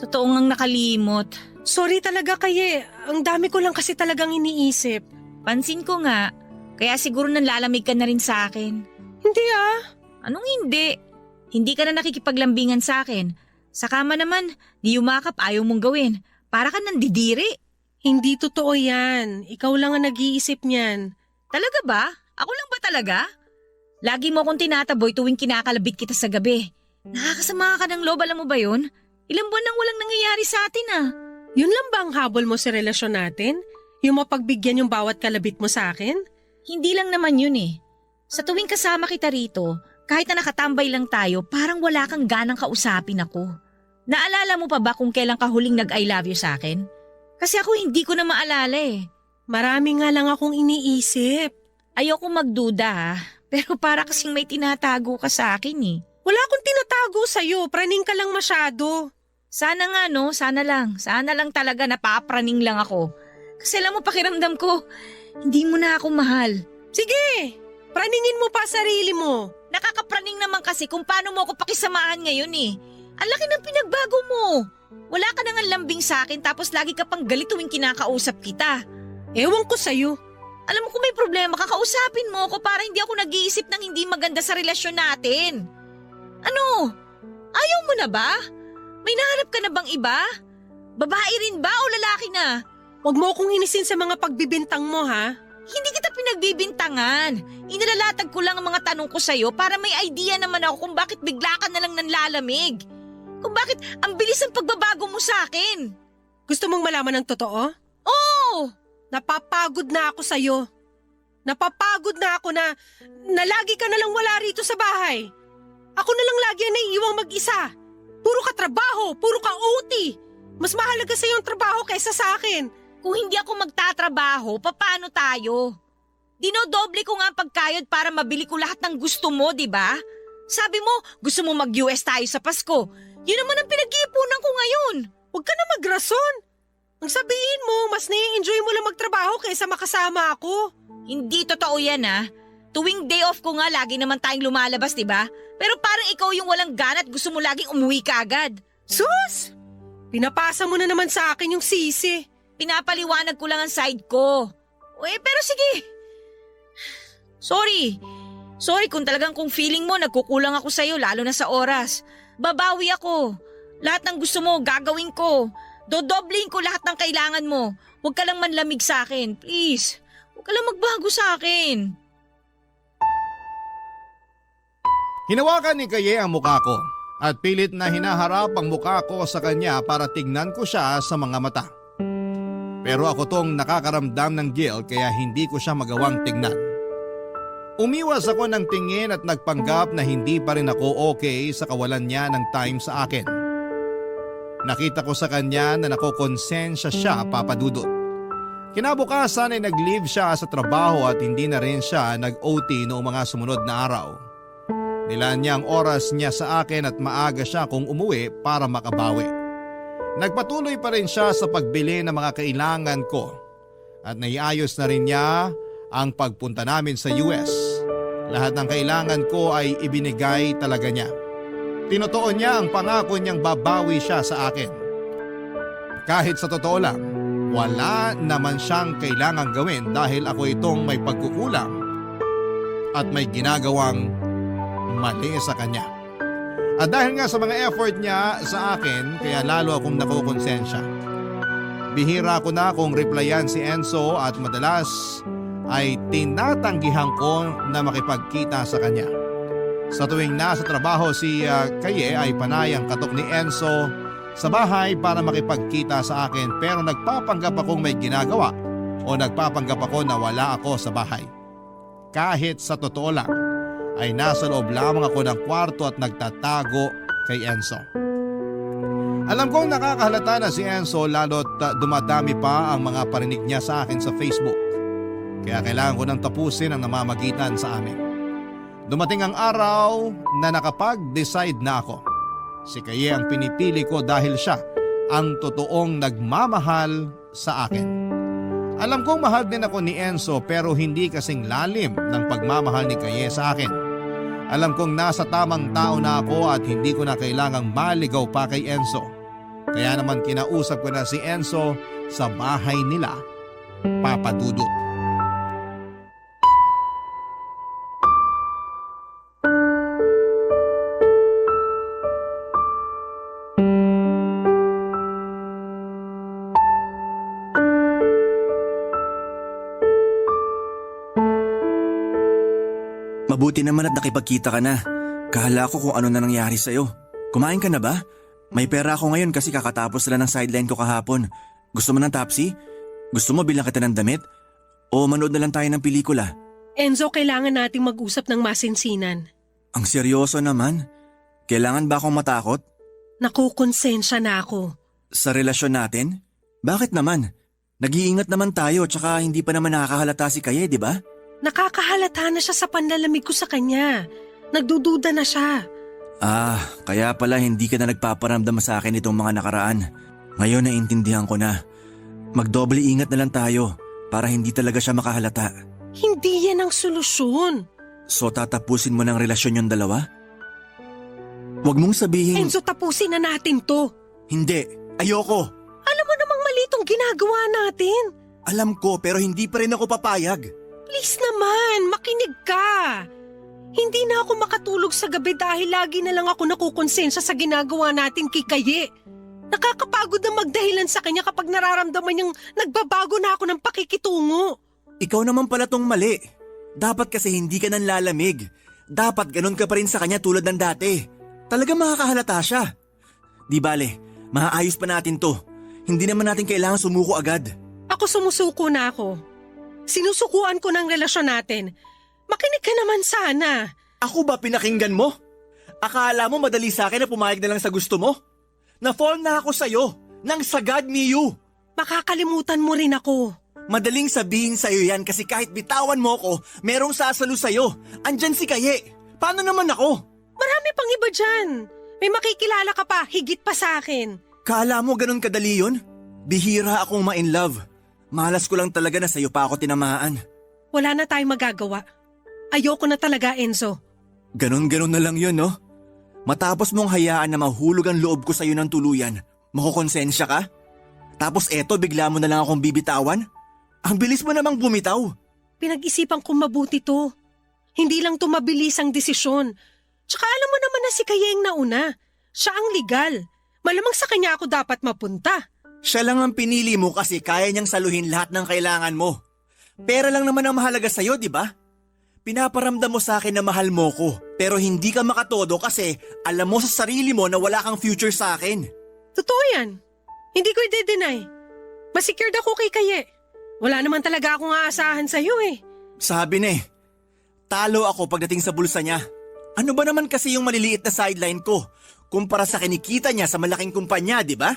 totoo ngang nakalimot. Sorry talaga Kaye, ang dami ko lang kasi talagang iniisip. Pansin ko nga, kaya siguro nanlalamig ka na rin sa akin. Hindi ah. Anong hindi? Hindi ka na nakikipaglambingan sa akin. Sa kama naman, di yumakap ayaw mong gawin. Para ka nandidiri. Hindi totoo yan. Ikaw lang ang nag-iisip niyan. Talaga ba? Ako lang ba talaga? Lagi mo akong tinataboy tuwing kinakalabit kita sa gabi. Nakakasama ka ng loob, alam mo ba yun? Ilang buwan nang walang nangyayari sa atin ah. Yun lang ba ang habol mo sa relasyon natin? Yung mapagbigyan yung bawat kalabit mo sa akin? Hindi lang naman yun eh. Sa tuwing kasama kita rito, kahit na nakatambay lang tayo, parang wala kang ganang kausapin ako. Naalala mo pa ba kung kailan ka huling nag-I love you sa akin? Kasi ako hindi ko na maalala eh. Marami nga lang akong iniisip. Ayoko magduda ha, pero para kasing may tinatago ka sa akin eh. Wala akong tinatago sa'yo, praning ka lang masyado. Sana nga no, sana lang talaga napapraning lang ako. Kasi alam mo pakiramdam ko, hindi mo na ako mahal. Sige, praningin mo pa sarili mo. Nakakapraning naman kasi kung paano mo ako pakisamahan ngayon eh. Ang laki ng pinagbago mo. Wala ka nang lambing sa akin tapos lagi ka pang galit tuwing kinakausap kita. Ewan ko sa'yo. Alam mo kung may problema, kakausapin mo ako para hindi ako nag-iisip ng hindi maganda sa relasyon natin. Ano? Ayaw mo na ba? May nahanap ka na bang iba? Babae rin ba o lalaki na? Huwag mo akong inisin sa mga pagbibintang mo ha. Hindi kita pinagbibintangan. Inalalatag ko lang ang mga tanong ko sa'yo para may idea naman ako kung bakit bigla ka na lang nanlalamig. Kung bakit ang bilis ang pagbabago mo sa akin. Gusto mong malaman ng totoo? Oo! Napapagod na ako sa'yo. Napapagod na ako na lagi ka na lang wala rito sa bahay. Ako na lang lagi ang naiiwang mag-isa. Puro ka trabaho, puro ka OT. Mas mahalaga sa'yo ang trabaho kaysa sa akin. Kung hindi ako magtatrabaho, paano tayo? Dinodoble ko nga ang pagkayod para mabili ko lahat ng gusto mo, di ba? Sabi mo, gusto mo mag-US tayo sa Pasko. Yun naman ang pinag-iipunan ko ngayon. Huwag ka na magrason. Ang sabihin mo, mas nai-enjoy mo lang magtrabaho kaysa makasama ako. Hindi totoo yan ah. Tuwing day off ko nga, lagi naman tayong lumalabas, di ba? Pero parang ikaw yung walang gana at gusto mo laging umuwi ka agad. Sus! Pinapasa mo na naman sa akin yung sisi. Pinapaliwanag ko lang ang side ko. Pero sige. Sorry kung talagang kung feeling mo nagkukulang ako sa'yo lalo na sa oras. Babawi ako. Lahat ng gusto mo, gagawin ko. Dodobling ko lahat ng kailangan mo. Huwag ka lang manlamig sa akin, please. Huwag ka lang magbago sa akin. Hinawakan ni Kaye ang mukha ko at pilit na hinaharap ang mukha ko sa kanya para tignan ko siya sa mga mata. Pero ako tong nakakaramdam ng guilt kaya hindi ko siya magawang tignan. Umiwas ako ng tingin at nagpanggap na hindi pa rin ako okay sa kawalan niya ng time sa akin. Nakita ko sa kanya na nakokonsensya siya, Papa Dudut. Kinabukasan ay nag-leave siya sa trabaho at hindi na rin siya nag-OT noong mga sumunod na araw. Nilaan niya ang oras niya sa akin at maaga siya kung umuwi para makabawi. Nagpatuloy pa rin siya sa pagbili ng mga kailangan ko at naiayos na rin niya ang pagpunta namin sa US. Lahat ng kailangan ko ay ibinigay talaga niya. Tinutuon niya ang pangako niyang babawi siya sa akin. Kahit sa totoo lang, wala naman siyang kailangang gawin dahil ako itong may pagkukulang at may ginagawang mali sa kanya. At dahil nga sa mga effort niya sa akin, kaya lalo akong nakukonsensya. Bihira ko na kung replyan si Enzo at madalas ay tinatanggihan ko na makipagkita sa kanya. Sa tuwing nasa trabaho si Kaye ay panay ang katok ni Enzo sa bahay para makipagkita sa akin, pero nagpapanggap akong may ginagawa o nagpapanggap ako na wala ako sa bahay. Kahit sa totoo lang ay nasa loob lamang ako ng kwarto at nagtatago kay Enzo. Alam kong nakakahalata na si Enzo lalo't dumadami pa ang mga parinig niya sa akin sa Facebook. Kaya kailangan ko nang tapusin ang namamagitan sa amin. Dumating ang araw na nakapag-decide na ako. Si Kaye ang pinipili ko dahil siya ang totoong nagmamahal sa akin. Alam kong mahal din ako ni Enzo pero hindi kasing lalim ng pagmamahal ni Kaye sa akin. Alam kong nasa tamang tao na ako at hindi ko na kailangang maligaw pa kay Enzo. Kaya naman kinausap ko na si Enzo sa bahay nila, Papa Dudut. Mabuti naman at nakipagkita ka na. Kahala ko kung ano na nangyari sa'yo. Kumain ka na ba? May pera ako ngayon kasi kakatapos lang ng sideline ko kahapon. Gusto mo ng Tapsi? Gusto mo bilang kita ng damit? O manood na lang tayo ng pelikula? Enzo, kailangan nating mag-usap ng masinsinan. Ang seryoso naman. Kailangan ba akong matakot? Nakukonsensya na ako. Sa relasyon natin? Bakit naman? Nag-iingat naman tayo tsaka hindi pa naman nakakahalata si Kaye, di ba? Nakakahalata na siya sa panlalamig ko sa kanya. Nagdududa na siya. Kaya pala hindi ka na nagpaparamdam sa akin itong mga nakaraan. Ngayon naiintindihan ko na. Magdoble ingat na lang tayo para hindi talaga siya makahalata. Hindi yan ang solusyon. So tatapusin mo ng relasyon yung dalawa? Huwag mong sabihin… Enzo, tapusin na natin to. Hindi, ayoko. Alam mo namang mali itong ginagawa natin. Alam ko pero hindi pa rin ako papayag. Please naman, makinig ka. Hindi na ako makatulog sa gabi dahil lagi na lang ako nakukonsensya sa ginagawa natin kay Kaye. Nakakapagod na magdahilan sa kanya kapag nararamdaman niyang nagbabago na ako ng pakikitungo. Ikaw naman pala tong mali. Dapat kasi hindi ka nanlalamig. Dapat ganun ka pa rin sa kanya tulad ng dati. Talaga makakahalata siya. Di bale, maaayos pa natin to. Hindi naman natin kailangan sumuko agad. Ako sumusuko na ako. Sinusukuan ko ng relasyon natin. Makinig ka naman sana. Ako ba pinakinggan mo? Akala mo madali sa akin na pumayag na lang sa gusto mo? Na-fall na ako sa'yo. Nang sagad, Miyu. Makakalimutan mo rin ako. Madaling sabihin sa'yo yan kasi kahit bitawan mo ko, merong sasalo sa'yo. Andyan si Kaye. Paano naman ako? Marami pang iba dyan. May makikilala ka pa, higit pa sa akin. Kala mo ganun kadali yun? Bihira akong ma-in love. Malas ko lang talaga na sa'yo pa ako tinamaan. Wala na tayong magagawa. Ayoko na talaga, Enzo. Ganon-ganon na lang yun, no? Matapos mong hayaan na mahulog ang loob ko sa'yo ng tuluyan, makukonsensya ka? Tapos eto bigla mo na lang akong bibitawan? Ang bilis mo namang bumitaw. Pinag-isipan kong mabuti to. Hindi lang to mabilis ang desisyon. Tsaka alam mo naman na si Kaye ang nauna. Siya ang legal. Malamang sa kanya ako dapat mapunta. Siya lang ang pinili mo kasi kaya niyang saluhin lahat ng kailangan mo. Pera lang naman ang mahalaga sa'yo, di ba? Pinaparamdam mo sa akin na mahal mo ko, pero hindi ka makatodo kasi alam mo sa sarili mo na wala kang future sa akin. Totoo yan. Hindi ko i-deny. Masecured ako kay Kaye. Wala naman talaga akong aasahan sa'yo eh. Sabi na talo ako pagdating sa bulsa niya. Ano ba naman kasi yung maliliit na sideline ko kumpara sa kinikita niya sa malaking kumpanya, di ba?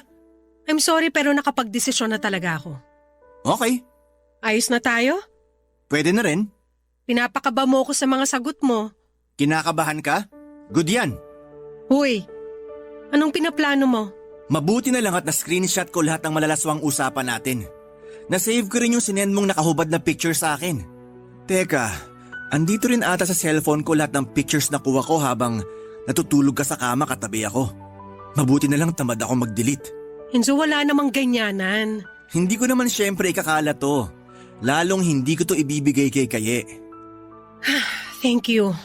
I'm sorry pero nakapagdesisyon na talaga ako. Okay. Ayos na tayo? Pwede na rin. Pinapakaba mo ako sa mga sagot mo. Kinakabahan ka? Good yan. Uy, anong pinaplano mo? Mabuti na lang at na-screenshot ko lahat ng malalaswang usapan natin. Na-save ko rin yung sinend mong nakahubad na picture sa akin. Teka, andito rin ata sa cellphone ko lahat ng pictures na kuha ko habang natutulog ka sa kama katabi ako. Mabuti na lang tamad ako mag-delete. Enzo, wala namang ganyanan. Hindi ko naman syempre ikakala to. Lalong hindi ko to ibibigay kay Kaye. Thank you.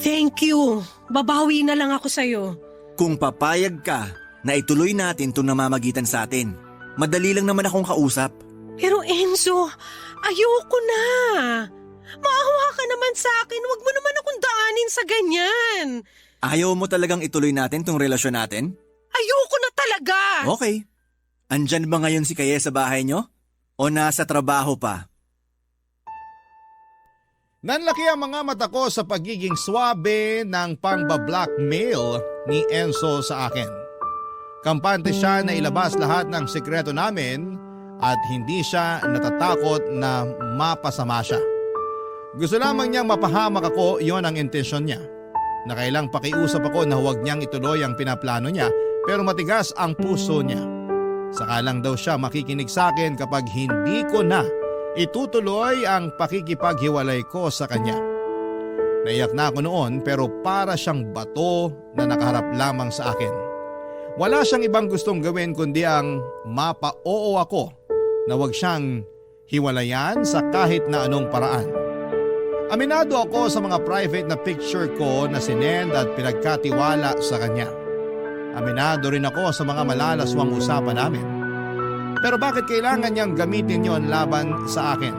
Thank you. Babawi na lang ako sa'yo. Kung papayag ka na ituloy natin itong namamagitan sa atin, madali lang naman akong kausap. Pero Enzo, ayoko na. Maawa ka naman sa akin. Huwag mo naman akong daanin sa ganyan. Ayaw mo talagang ituloy natin tong relasyon natin? Ayoko na talaga. Okay. Andyan ba ngayon si Kaye sa bahay nyo? O nasa trabaho pa? Nanlaki ang mga mata ko sa pagiging swabe ng pangba-blackmail ni Enzo sa akin. Kampante siya na ilabas lahat ng sikreto namin at hindi siya natatakot na mapasama siya. Gusto lamang niyang mapahamak ako, yon ang intensyon niya. Nakailang pakiusap ako na huwag niyang ituloy ang pinaplano niya pero matigas ang puso niya. Saka lang daw siya makikinig sa akin kapag hindi ko na itutuloy ang pakikipaghiwalay ko sa kanya. Naiyak na ako noon pero para siyang bato na nakaharap lamang sa akin. Wala siyang ibang gustong gawin kundi ang mapa-oo ako na huwag siyang hiwalayan sa kahit na anong paraan. Aminado ako sa mga private na picture ko na sinend at pinagkatiwala sa kanya. Aminado rin ako sa mga malalaswang usapan namin. Pero bakit kailangan niyang gamitin yon laban sa akin?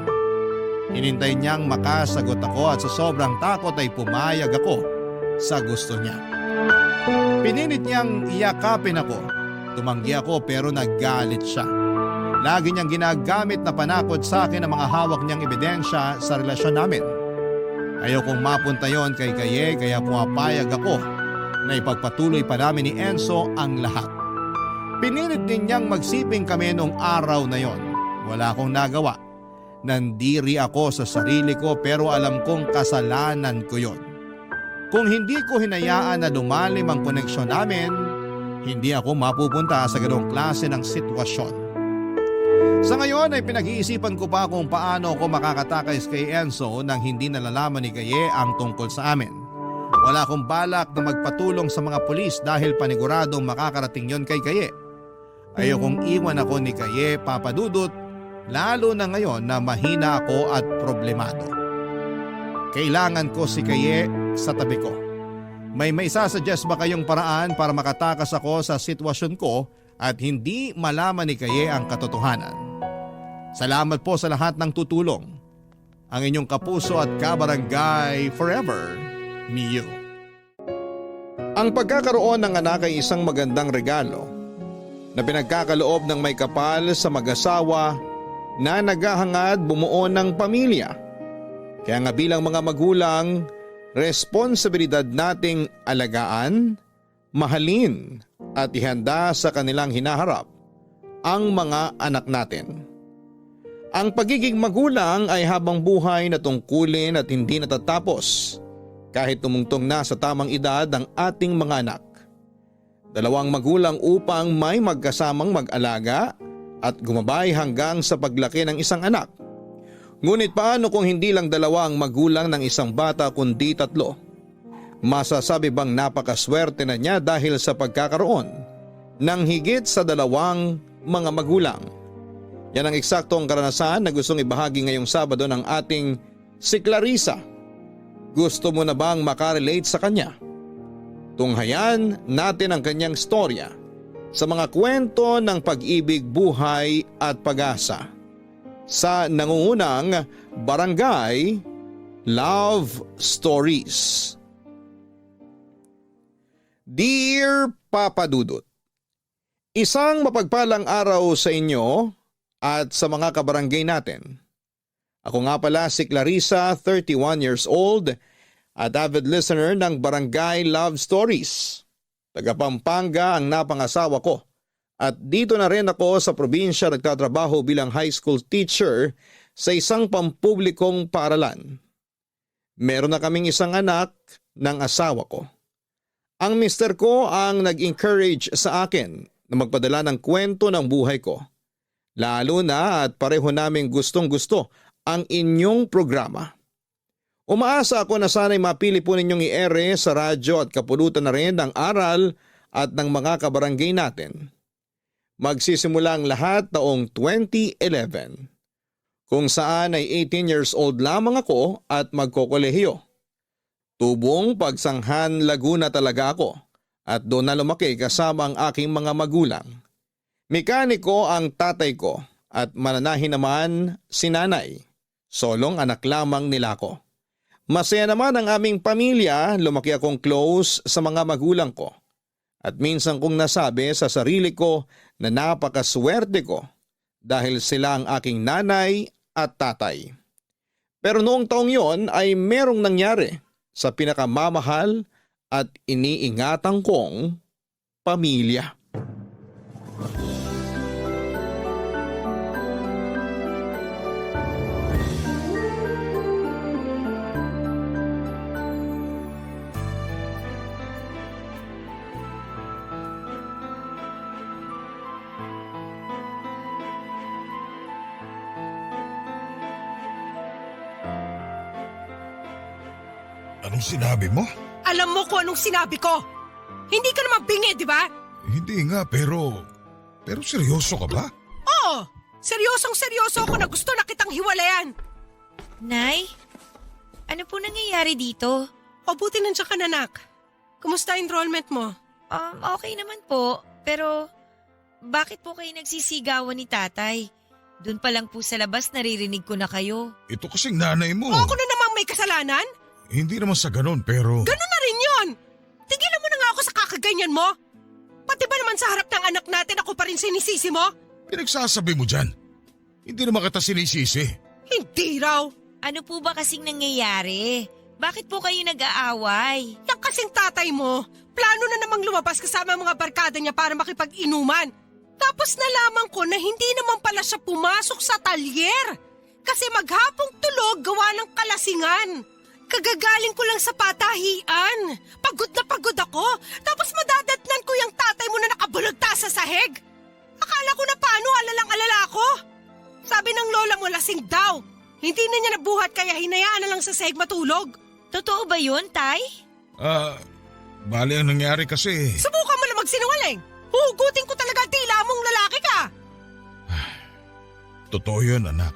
Hinintay niyang makasagot ako at sa sobrang takot ay pumayag ako sa gusto niya. Pinilit niyang iyakapin ako. Tumanggi ako pero naggalit siya. Lagi niyang ginagamit na panakot sa akin ang mga hawak niyang ebidensya sa relasyon namin. Ayokong mapunta yon kay Kaye kaya pumapayag ako na ipagpatuloy pa namin ni Enzo ang lahat. Pinilit din niyang magsiping kami noong araw na yon. Wala akong nagawa. Nandiri ako sa sarili ko pero alam kong kasalanan ko yon. Kung hindi ko hinayaan na lumalim ang koneksyon namin, hindi ako mapupunta sa ganong klase ng sitwasyon. Sa ngayon ay pinag-iisipan ko pa kung paano ako makakatakas kay Enzo nang hindi nalalaman ni Kaye ang tungkol sa amin. Wala akong balak na magpatulong sa mga pulis dahil paniguradong makakarating yon kay Kaye. Ayokong iwan ako ni Kaye, Papa Dudut, lalo na ngayon na mahina ako at problemado. Kailangan ko si Kaye sa tabi ko. May maisasuggest ba kayong paraan para makatakas ako sa sitwasyon ko at hindi malaman ni Kaye ang katotohanan? Salamat po sa lahat ng tutulong. Ang inyong kapuso at kabarangay forever, Miyu. Ang pagkakaroon ng anak ay isang magandang regalo na pinagkakaloob ng may kapal sa mag-asawa na naghahangad bumuo ng pamilya. Kaya nga bilang mga magulang, responsibilidad nating alagaan, mahalin at ihanda sa kanilang hinaharap ang mga anak natin. Ang pagiging magulang ay habang buhay na tungkulin at hindi natatapos kahit tumungtong na sa tamang edad ang ating mga anak. Dalawang magulang upang may magkasamang mag-alaga at gumabay hanggang sa paglaki ng isang anak. Ngunit paano kung hindi lang dalawa ang magulang ng isang bata kundi tatlo? Masasabi bang napakaswerte na niya dahil sa pagkakaroon ng higit sa dalawang mga magulang? Yan ang eksaktong karanasan na gustong ibahagi ngayong Sabado ng ating si Clarissa. Gusto mo na bang makarelate sa kanya? Tunghayan natin ang kanyang storya sa mga kwento ng pag-ibig, buhay at pag-asa sa nangungunang Barangay Love Stories. Dear Papa Dudut, isang mapagpalang araw sa inyo at sa mga kabarangay natin. Ako nga pala si Clarissa, 31 years old at avid listener ng Barangay Love Stories. Taga Pampanga ang napangasawa ko at dito na rin ako sa probinsya nagtatrabaho bilang high school teacher sa isang pampublikong paaralan. Meron na kaming isang anak ng asawa ko. Ang mister ko ang nag-encourage sa akin na magpadala ng kwento ng buhay ko. Lalo na at pareho naming gustong-gusto ang inyong programa. Umaasa ako na sana'y mapili po ninyong i-ere sa radyo at kapulutan na rin ng aral at ng mga kabarangay natin. Magsisimula ang lahat taong 2011, kung saan ay 18 years old lamang ako at magkokolehiyo. Tubong Pagsanghan, Laguna talaga ako at doon na lumaki kasama ang aking mga magulang. Mekaniko ang tatay ko at mananahin naman si nanay. Solong anak lamang nila ko. Masaya naman ang aming pamilya, lumaki akong close sa mga magulang ko. At minsan kong nasabi sa sarili ko na napakaswerte ko dahil sila ang aking nanay at tatay. Pero noong taong yon ay merong nangyari sa pinakamamahal at iniingatan kong pamilya. Anong sinabi mo? Alam mo kung anong sinabi ko. Hindi ka naman bingi, di ba? Hindi nga, pero seryoso ka ba? Oo, seryosong-seryoso ako na gusto na kitang hiwalayan. Nay, ano po nangyayari dito? O buti nandiyan ka na, anak. Kumusta enrollment mo? Okay naman po, pero bakit po kayo nagsisigawan ni tatay? Doon pa lang po sa labas naririnig ko na kayo. Ito kasing nanay mo. O ako na namang may kasalanan? Hindi naman sa ganun, pero... Ganun na rin yun! Tigilan mo na nga ako sa kakaganyan mo! Pati ba naman sa harap ng anak natin ako pa rin sinisisi mo? Pinagsasabi mo dyan. Hindi naman kita sinisisi. Hindi raw! Ano po ba kasing nangyayari? Bakit po kayo nag-aaway? Yang kasing tatay mo, plano na namang lumabas kasama ang mga barkada niya para makipag-inuman. Tapos nalaman ko na hindi naman pala siya pumasok sa talyer. Kasi maghapong tulog gawa ng kalasingan. Kagagaling ko lang sa patahian. Pagod na pagod ako. Tapos madadatnan ko yung tatay mo na nakabulagta sa sahig. Akala ko na paano alalang-alala ako. Sabi ng lola mo lasing daw. Hindi na niya nabuhat kaya hinayaan na lang sa sahig matulog. Totoo ba yun, tay? Bali ang nangyari kasi... Subukan mo na magsinungaling. Huhugutin ko talaga tila mong lalaki ka. Totoo yun, anak.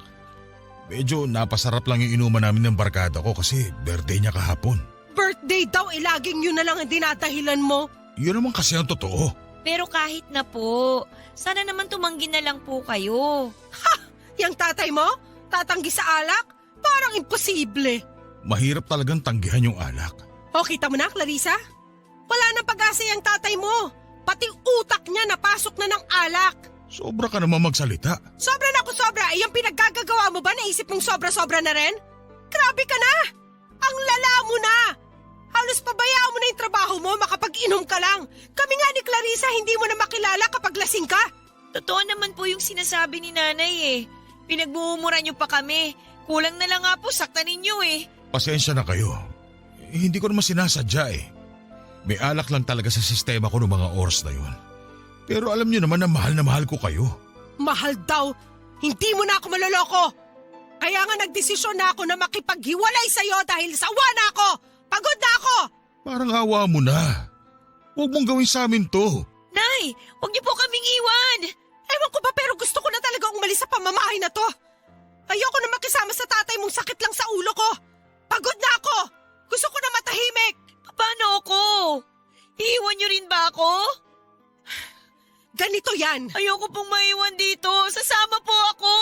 Medyo napasarap lang yung inuman namin ng barkada ko kasi birthday niya kahapon. Birthday daw, laging yun na lang ang dinadahilan mo. Yun naman kasi ang totoo. Pero kahit na po, sana naman tumanggi na lang po kayo. Yang tatay mo? Tatanggi sa alak? Parang imposible. Mahirap talagang tanggihan yung alak. O kita mo na, Clarissa? Wala nang pag-asa yung tatay mo. Pati utak niya napasok na ng alak. Sobra ka naman magsalita. Sobra na ako sobra. Ay, yung pinaggagawa mo ba naisip mong sobra-sobra na rin? Grabe ka na! Ang lala mo na! Halos pabayaan mo na yung trabaho mo, makapag-inom ka lang. Kami nga ni Clarissa hindi mo na makilala kapag lasing ka. Totoo naman po yung sinasabi ni nanay eh. Pinagmumura niyo pa kami. Kulang na lang nga po sakta ninyo eh. Pasensya na kayo. Hindi ko naman sinasadya eh. May alak lang talaga sa sistema ko noong mga oras na yun. Pero alam niyo naman na mahal ko kayo. Mahal daw. Hindi mo na ako maloloko. Kaya nga nagdesisyon na ako na makipaghiwalay sa'yo dahil sawa na ako. Pagod na ako. Parang awa mo na. Huwag mong gawin sa amin to. Nay, huwag niyo po kaming iwan. Ewan ko ba pero gusto ko na talaga umalis sa pamamahay na to. Ayoko na makisama sa tatay mong sakit lang sa ulo ko. Pagod na ako. Gusto ko na matahimik. Paano ako? Iiwan niyo rin ba ako? Ganito yan. Ayoko pong maiwan dito. Sasama po ako.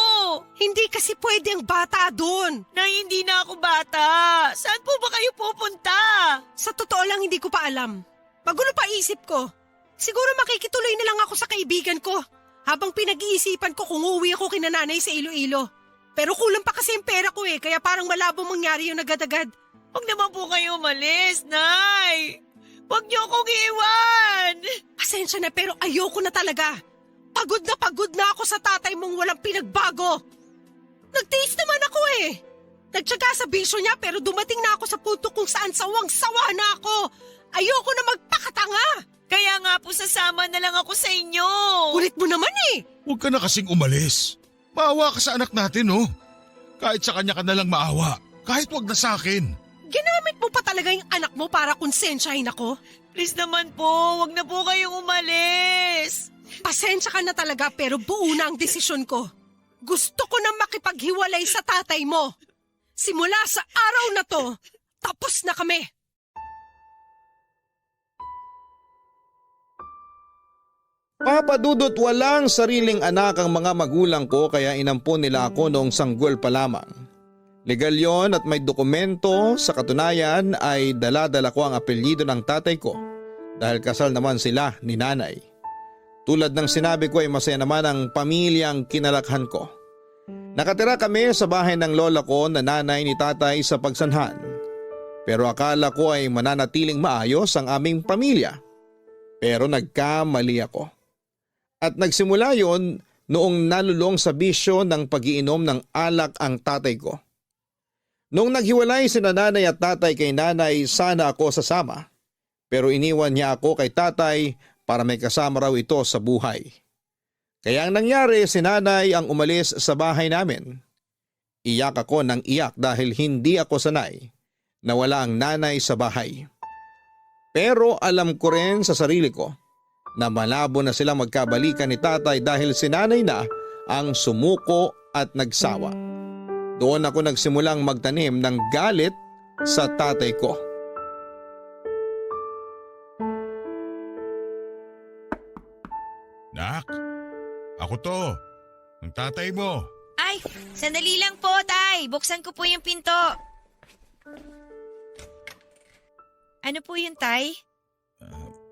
Hindi kasi pwede ang bata doon. Nay, hindi na ako bata. Saan po ba kayo pupunta? Sa totoo lang hindi ko pa alam. Magulo pa isip ko. Siguro makikituloy na lang ako sa kaibigan ko. Habang pinag-iisipan ko kung uuwi ako kina nanay sa Iloilo. Pero kulang pa kasi yung pera ko eh. Kaya parang malabo mangyari yung agad-agad. Huwag naman po kayo umalis, Nay. Huwag niyo akong iwan. Pasensya na pero ayoko na talaga. Pagod na ako sa tatay mong walang pinagbago. Nagtiis naman ako eh. Nagtsaga sa bisyo niya pero dumating na ako sa punto kung saan sawang-sawa na ako. Ayoko na magpakasama Nakakatanga! Kaya nga po sasama na lang ako sa inyo. Kulit mo naman eh! Huwag ka na kasing umalis. Maawa ka sa anak natin, oh. Kahit sa kanya ka na lang maawa. Kahit wag na sa akin. Ginamit mo pa talaga yung anak mo para konsensyahin ako? Please naman po, wag na po kayong umalis. Pasensya ka na talaga pero buo na ang desisyon ko. Gusto ko na makipaghiwalay sa tatay mo. Simula sa araw na to, tapos na kami. Papadudot walang sariling anak ang mga magulang ko kaya inampon nila ako noong sanggol pa lamang. Legal yon at may dokumento, sa katunayan ay dala-dala ko ang apelyido ng tatay ko dahil kasal naman sila ni nanay. Tulad ng sinabi ko ay masaya naman ang pamilyang kinalakhan ko. Nakatira kami sa bahay ng lola ko na nanay ni tatay sa Pagsanhan. Pero akala ko ay mananatiling maayos ang aming pamilya. Pero nagkamali ako. At nagsimula yon noong nalulong sa bisyo ng pag-iinom ng alak ang tatay ko. Noong naghiwalay si nanay at tatay kay nanay, sana ako sasama. Pero iniwan niya ako kay tatay para may kasama raw ito sa buhay. Kaya ang nangyari, si nanay ang umalis sa bahay namin. Iyak ako ng iyak dahil hindi ako sanay na wala ang nanay sa bahay. Pero alam ko rin sa sarili ko na malabo na silang magkabalikan ni tatay dahil si nanay na ang sumuko at nagsawa. Doon ako nagsimulang magtanim ng galit sa tatay ko. Nak, ako to. Ang tatay mo. Ay, sandali lang po, tay. Buksan ko po yung pinto. Ano po yun, tay?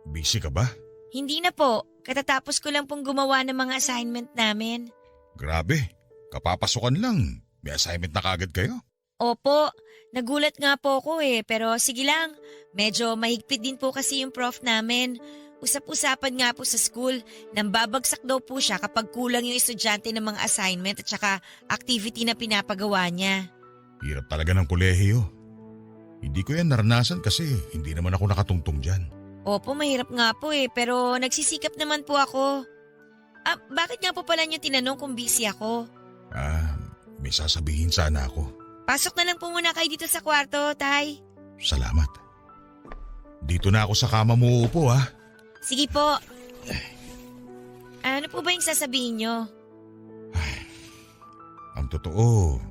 Busy ka ba? Hindi na po. Katatapos ko lang pong gumawa ng mga assignment namin. Grabe, kapapasukan lang. May assignment na kagad kayo? Opo, nagulat nga po ako pero sige lang. Medyo mahigpit din po kasi yung prof namin. Usap-usapan nga po sa school, nang babagsak daw po siya kapag kulang yung estudyante ng mga assignment at saka activity na pinapagawa niya. Hirap talaga ng kolehiyo. Hindi ko yan naranasan kasi hindi naman ako nakatungtong dyan. Opo, mahirap nga po pero nagsisikap naman po ako. Bakit nga po pala niyo tinanong kung busy ako? May sasabihin sana ako. Pasok na lang po muna kayo dito sa kwarto, tay. Salamat. Dito na ako sa kama mo uupo ha. Sige po. Ano po ba yung sasabihin niyo? Ang totoo,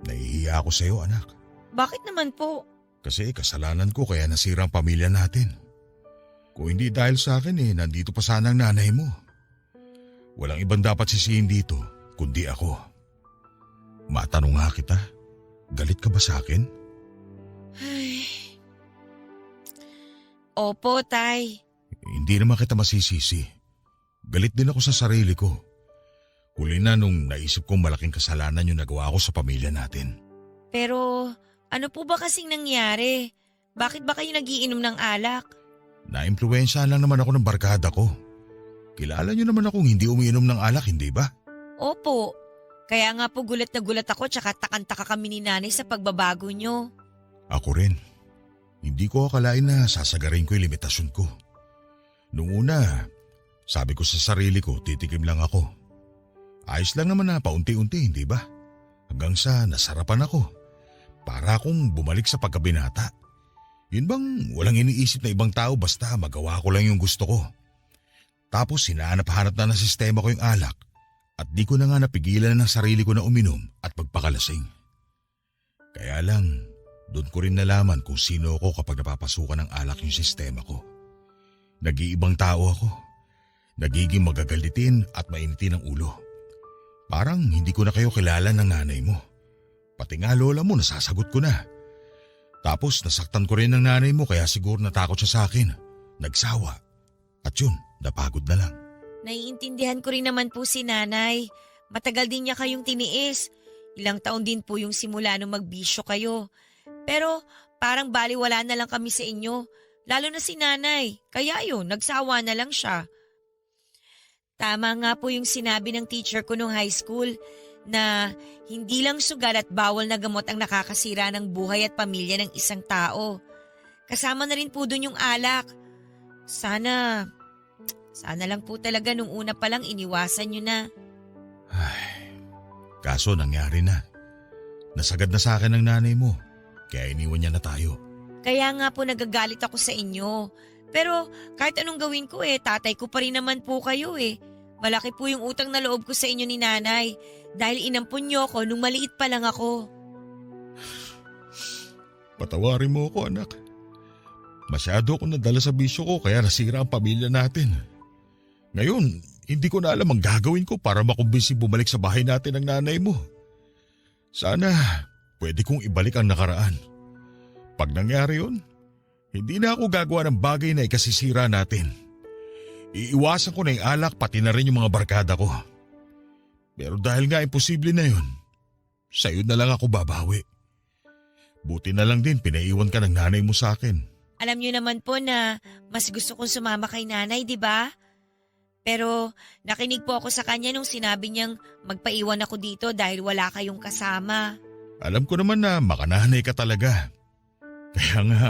nahihiya ako sa'yo anak. Bakit naman po? Kasi kasalanan ko kaya nasira ang pamilya natin. Kung hindi dahil sa akin nandito pa sana ang nanay mo. Walang ibang dapat sisihin dito, kundi ako. Matanong nga kita, galit ka ba sa akin? Ay. Opo, tay. Hindi naman kita masisisi. Galit din ako sa sarili ko. Huli na nung naisip kong malaking kasalanan yung nagawa ko sa pamilya natin. Pero ano po ba kasing nangyari? Bakit ba kayo nagiinom ng alak? Naimpluwensyahan lang naman ako ng barkada ko. Kilala niyo naman akong hindi umiinom ng alak, hindi ba? Opo. Kaya nga po gulat na gulat ako tsaka takantaka kami ni nanay sa pagbabago nyo. Ako rin. Hindi ko akalain na sasagarin ko yung limitasyon ko. Noong una, sabi ko sa sarili ko, titikim lang ako. Ayos lang naman na paunti-unti, hindi ba? Hanggang sa nasarapan ako. Para akong bumalik sa pagkabinata. Yun bang walang iniisip na ibang tao basta magawa ko lang yung gusto ko. Tapos hinahanap-hanap na ng sistema ko yung alak at di ko na nga napigilan ng sarili ko na uminom at magpakalasing. Kaya lang, doon ko rin nalaman kung sino ako kapag napapasukan ng alak yung sistema ko. Nag-iibang tao ako. Nagiging magagalitin at mainitin ang ulo. Parang hindi ko na kayo kilala ng nanay mo. Pati nga lola mo nasasagot ko na. Tapos nasaktan ko rin ng nanay mo kaya siguro natakot siya sa akin. Nagsawa. At yun, napagod na lang. Naiintindihan ko rin naman po si nanay. Matagal din niya kayong tiniis. Ilang taon din po yung simula nung magbisyo kayo. Pero parang baliwala na lang kami sa inyo. Lalo na si nanay. Kaya yun, nagsawa na lang siya. Tama nga po yung sinabi ng teacher ko nung high school na hindi lang sugal at bawal na gamot ang nakakasira ng buhay at pamilya ng isang tao. Kasama na rin po dun yung alak. Sana lang po talaga nung una pa lang iniwasan nyo na. Ay, kaso nangyari na. Nasagad na sa akin ng nanay mo, kaya iniwan niya na tayo. Kaya nga po nagagalit ako sa inyo. Pero kahit anong gawin ko tatay ko pa rin naman po kayo Malaki po yung utang na loob ko sa inyo ni nanay dahil inampun niyo ako nung maliit pa lang ako. Patawarin mo ako, anak. Masyado akong nadala sa bisyo ko kaya nasira ang pamilya natin. Ngayon, hindi ko na alam ang gagawin ko para makumbinsi bumalik sa bahay natin ang nanay mo. Sana pwede kong ibalik ang nakaraan. Pag nangyari yun, hindi na ako gagawa ng bagay na ikasisira natin. Iiwasan ko na yung alak pati na rin yung mga barkada ko. Pero dahil nga imposible na yun, sa'yo na lang ako babawi. Buti na lang din pinaiwan ka ng nanay mo sa akin. Alam niyo naman po na mas gusto kong sumama kay nanay, di ba? Pero nakinig po ako sa kanya nung sinabi niyang magpaiwan ako dito dahil wala kayong kasama. Alam ko naman na makananay ka talaga. Kaya nga,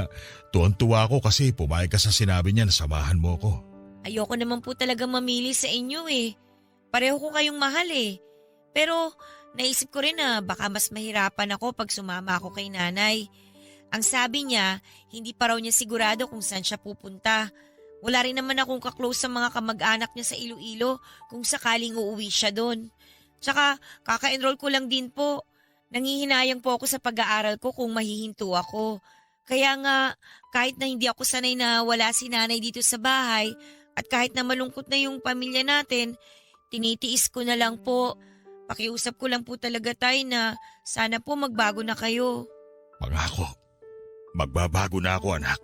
tuwan-tuwa ako kasi pumayag ka sa sinabi niya na samahan mo ko. Ayoko naman po talaga mamili sa inyo Pareho ko kayong mahal Pero naisip ko rin na baka mas mahirapan ako pag sumama ako kay nanay. Ang sabi niya, hindi pa raw niya sigurado kung saan siya pupunta. Wala rin naman akong kaklose sa mga kamag-anak niya sa Iloilo kung sakaling uuwi siya doon. Tsaka kaka-enroll ko lang din po. Nangihinayang po ako sa pag-aaral ko kung mahihinto ako. Kaya nga, kahit na hindi ako sanay na wala si nanay dito sa bahay at kahit na malungkot na yung pamilya natin, tinitiis ko na lang po. Pakiusap ko lang po talaga tayo na sana po magbago na kayo. Pangako, magbabago na ako anak.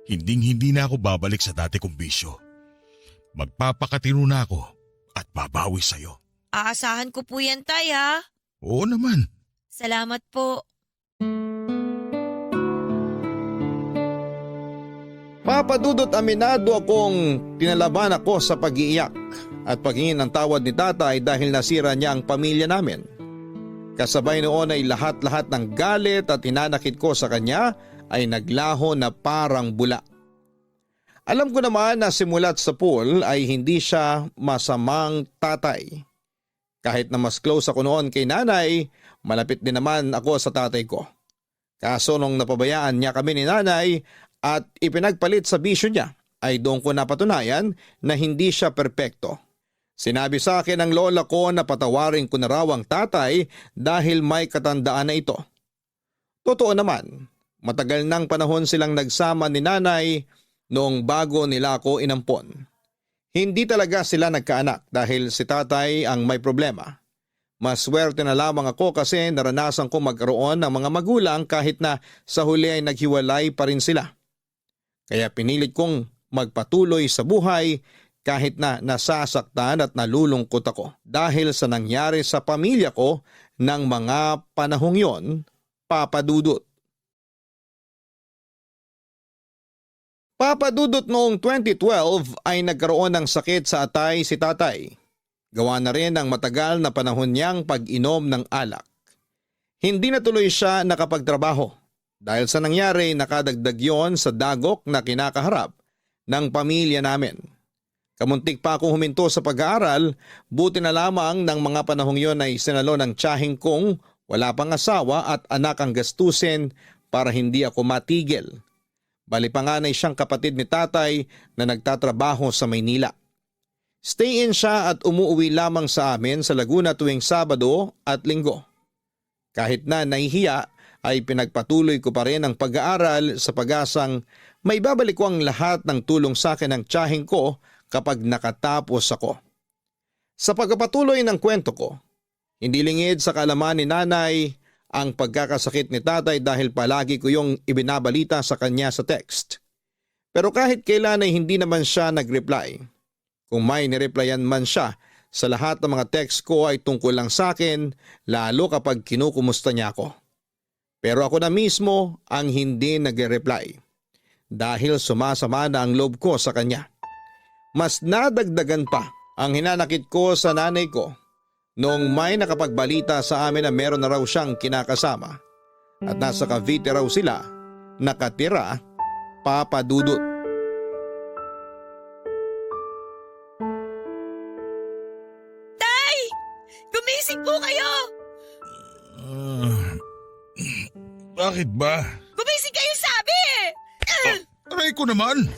Hinding-hindi na ako babalik sa dati kong bisyo. Magpapakatino na ako at babawi sa'yo. Aasahan ko po yan, tay, ha? Oo naman. Salamat po. Papadudot aminado akong tinalaban ako sa pag-iiyak at pagingin ng tawad ni tatay dahil nasira niya ang pamilya namin. Kasabay noon ay lahat-lahat ng galit at hinanakit ko sa kanya ay naglaho na parang bula. Alam ko naman na simulat sa pool ay hindi siya masamang tatay. Kahit na mas close ako noon kay nanay, malapit din naman ako sa tatay ko. Kaso nung napabayaan niya kami ni nanay at ipinagpalit sa bisyo niya, ay doon ko napatunayan na hindi siya perpekto. Sinabi sa akin ng lola ko na patawarin ko na raw ang tatay dahil may katandaan na ito. Totoo naman, matagal nang panahon silang nagsama ni nanay noong bago nila ako inampon. Hindi talaga sila nagkaanak dahil si tatay ang may problema. Maswerte na lamang ako kasi naranasan ko magkaroon ng mga magulang kahit na sa huli ay naghiwalay pa rin sila. Kaya pinilit kong magpatuloy sa buhay kahit na nasasaktan at nalulungkot ako dahil sa nangyari sa pamilya ko ng mga panahong yon, Papa Dudut. Papa Dudut, noong 2012 ay nagkaroon ng sakit sa atay si tatay. Gawa na rin ang matagal na panahon niyang pag-inom ng alak. Hindi na tuloy siya nakapagtrabaho dahil sa nangyari nakadagdag yon sa dagok na kinakaharap ng pamilya namin. Kamuntik pa akong huminto sa pag-aaral, buti na lamang ng mga panahong yon ay sinalo ng tiyahing kong wala pang asawa at anak ang gastusin para hindi ako matigil. Bali panganay siyang kapatid ni tatay na nagtatrabaho sa Maynila. Stay-in siya at umuwi lamang sa amin sa Laguna tuwing Sabado at Linggo. Kahit na nahihiya ay pinagpatuloy ko pa rin ang pag-aaral sa pag-asang may babalik ko ang lahat ng tulong sa akin ng tiyahing ko kapag nakatapos ako. Sa pagpapatuloy ng kwento ko, hindi lingid sa kaalaman ni nanay ang pagkakasakit ni tatay dahil palagi ko yung ibinabalita sa kanya sa text. Pero kahit kailan ay hindi naman siya nag-reply. Kung may nireplyan man siya, sa lahat ng mga text ko ay tungkol lang sa akin, lalo kapag kinukumusta niya ako. Pero ako na mismo ang hindi nag-reply dahil sumasama na ang loob ko sa kanya. Mas nadagdagan pa ang hinanakit ko sa nanay ko noong may nakapagbalita sa amin na meron na raw siyang kinakasama at nasa Cavite raw sila nakatira, Papa Dudut. Bakit ba? Gumising kayo sabi! Aray ko naman!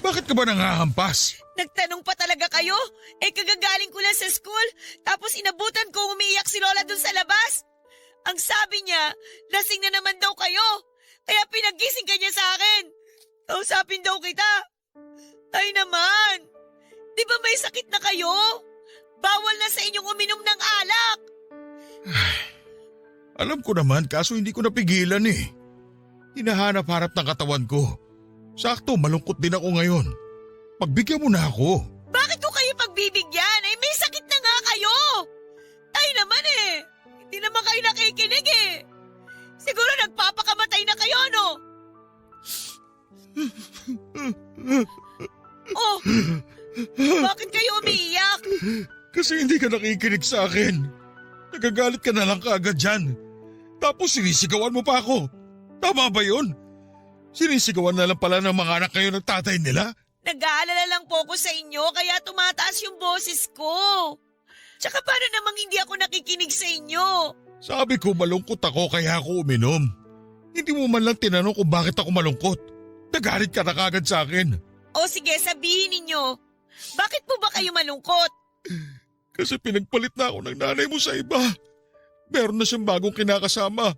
Bakit ka ba nangahampas? Nagtanong pa talaga kayo? Kagagaling ko lang sa school, tapos inabutan ko umiiyak si Lola dun sa labas. Ang sabi niya, lasing na naman daw kayo, kaya pinagising ka niya sa akin. Kausapin daw kita. Ay naman, di ba may sakit na kayo? Bawal na sa inyong uminom ng alak. Alam ko naman kaso hindi ko napigilan eh. Hinahanap-harap ng katawan ko. Sakto, malungkot din ako ngayon. Pagbigyan mo na ako. Bakit ko kayo pagbibigyan? May sakit na nga kayo. Ay naman hindi naman kayo nakikinig Siguro nagpapakamatay na kayo, no? Oh, bakit kayo umiiyak? Kasi hindi ka nakikinig sa akin. Nagagalit ka na lang kaagad dyan. Tapos sinisigawan mo pa ako. Tama ba yun? Sinisigawan na lang pala ng mga anak kayo ng tatay nila? Nag-aalala lang po ko sa inyo kaya tumataas yung boses ko. Tsaka paano namang hindi ako nakikinig sa inyo? Sabi ko malungkot ako kaya ako uminom. Hindi mo man lang tinanong kung bakit ako malungkot. Nagalit ka na kagad sa akin. O sige, sabihin ninyo. Bakit po ba kayo malungkot? Kasi pinagpalit na ako ng nanay mo sa iba. Meron na siyang bagong kinakasama.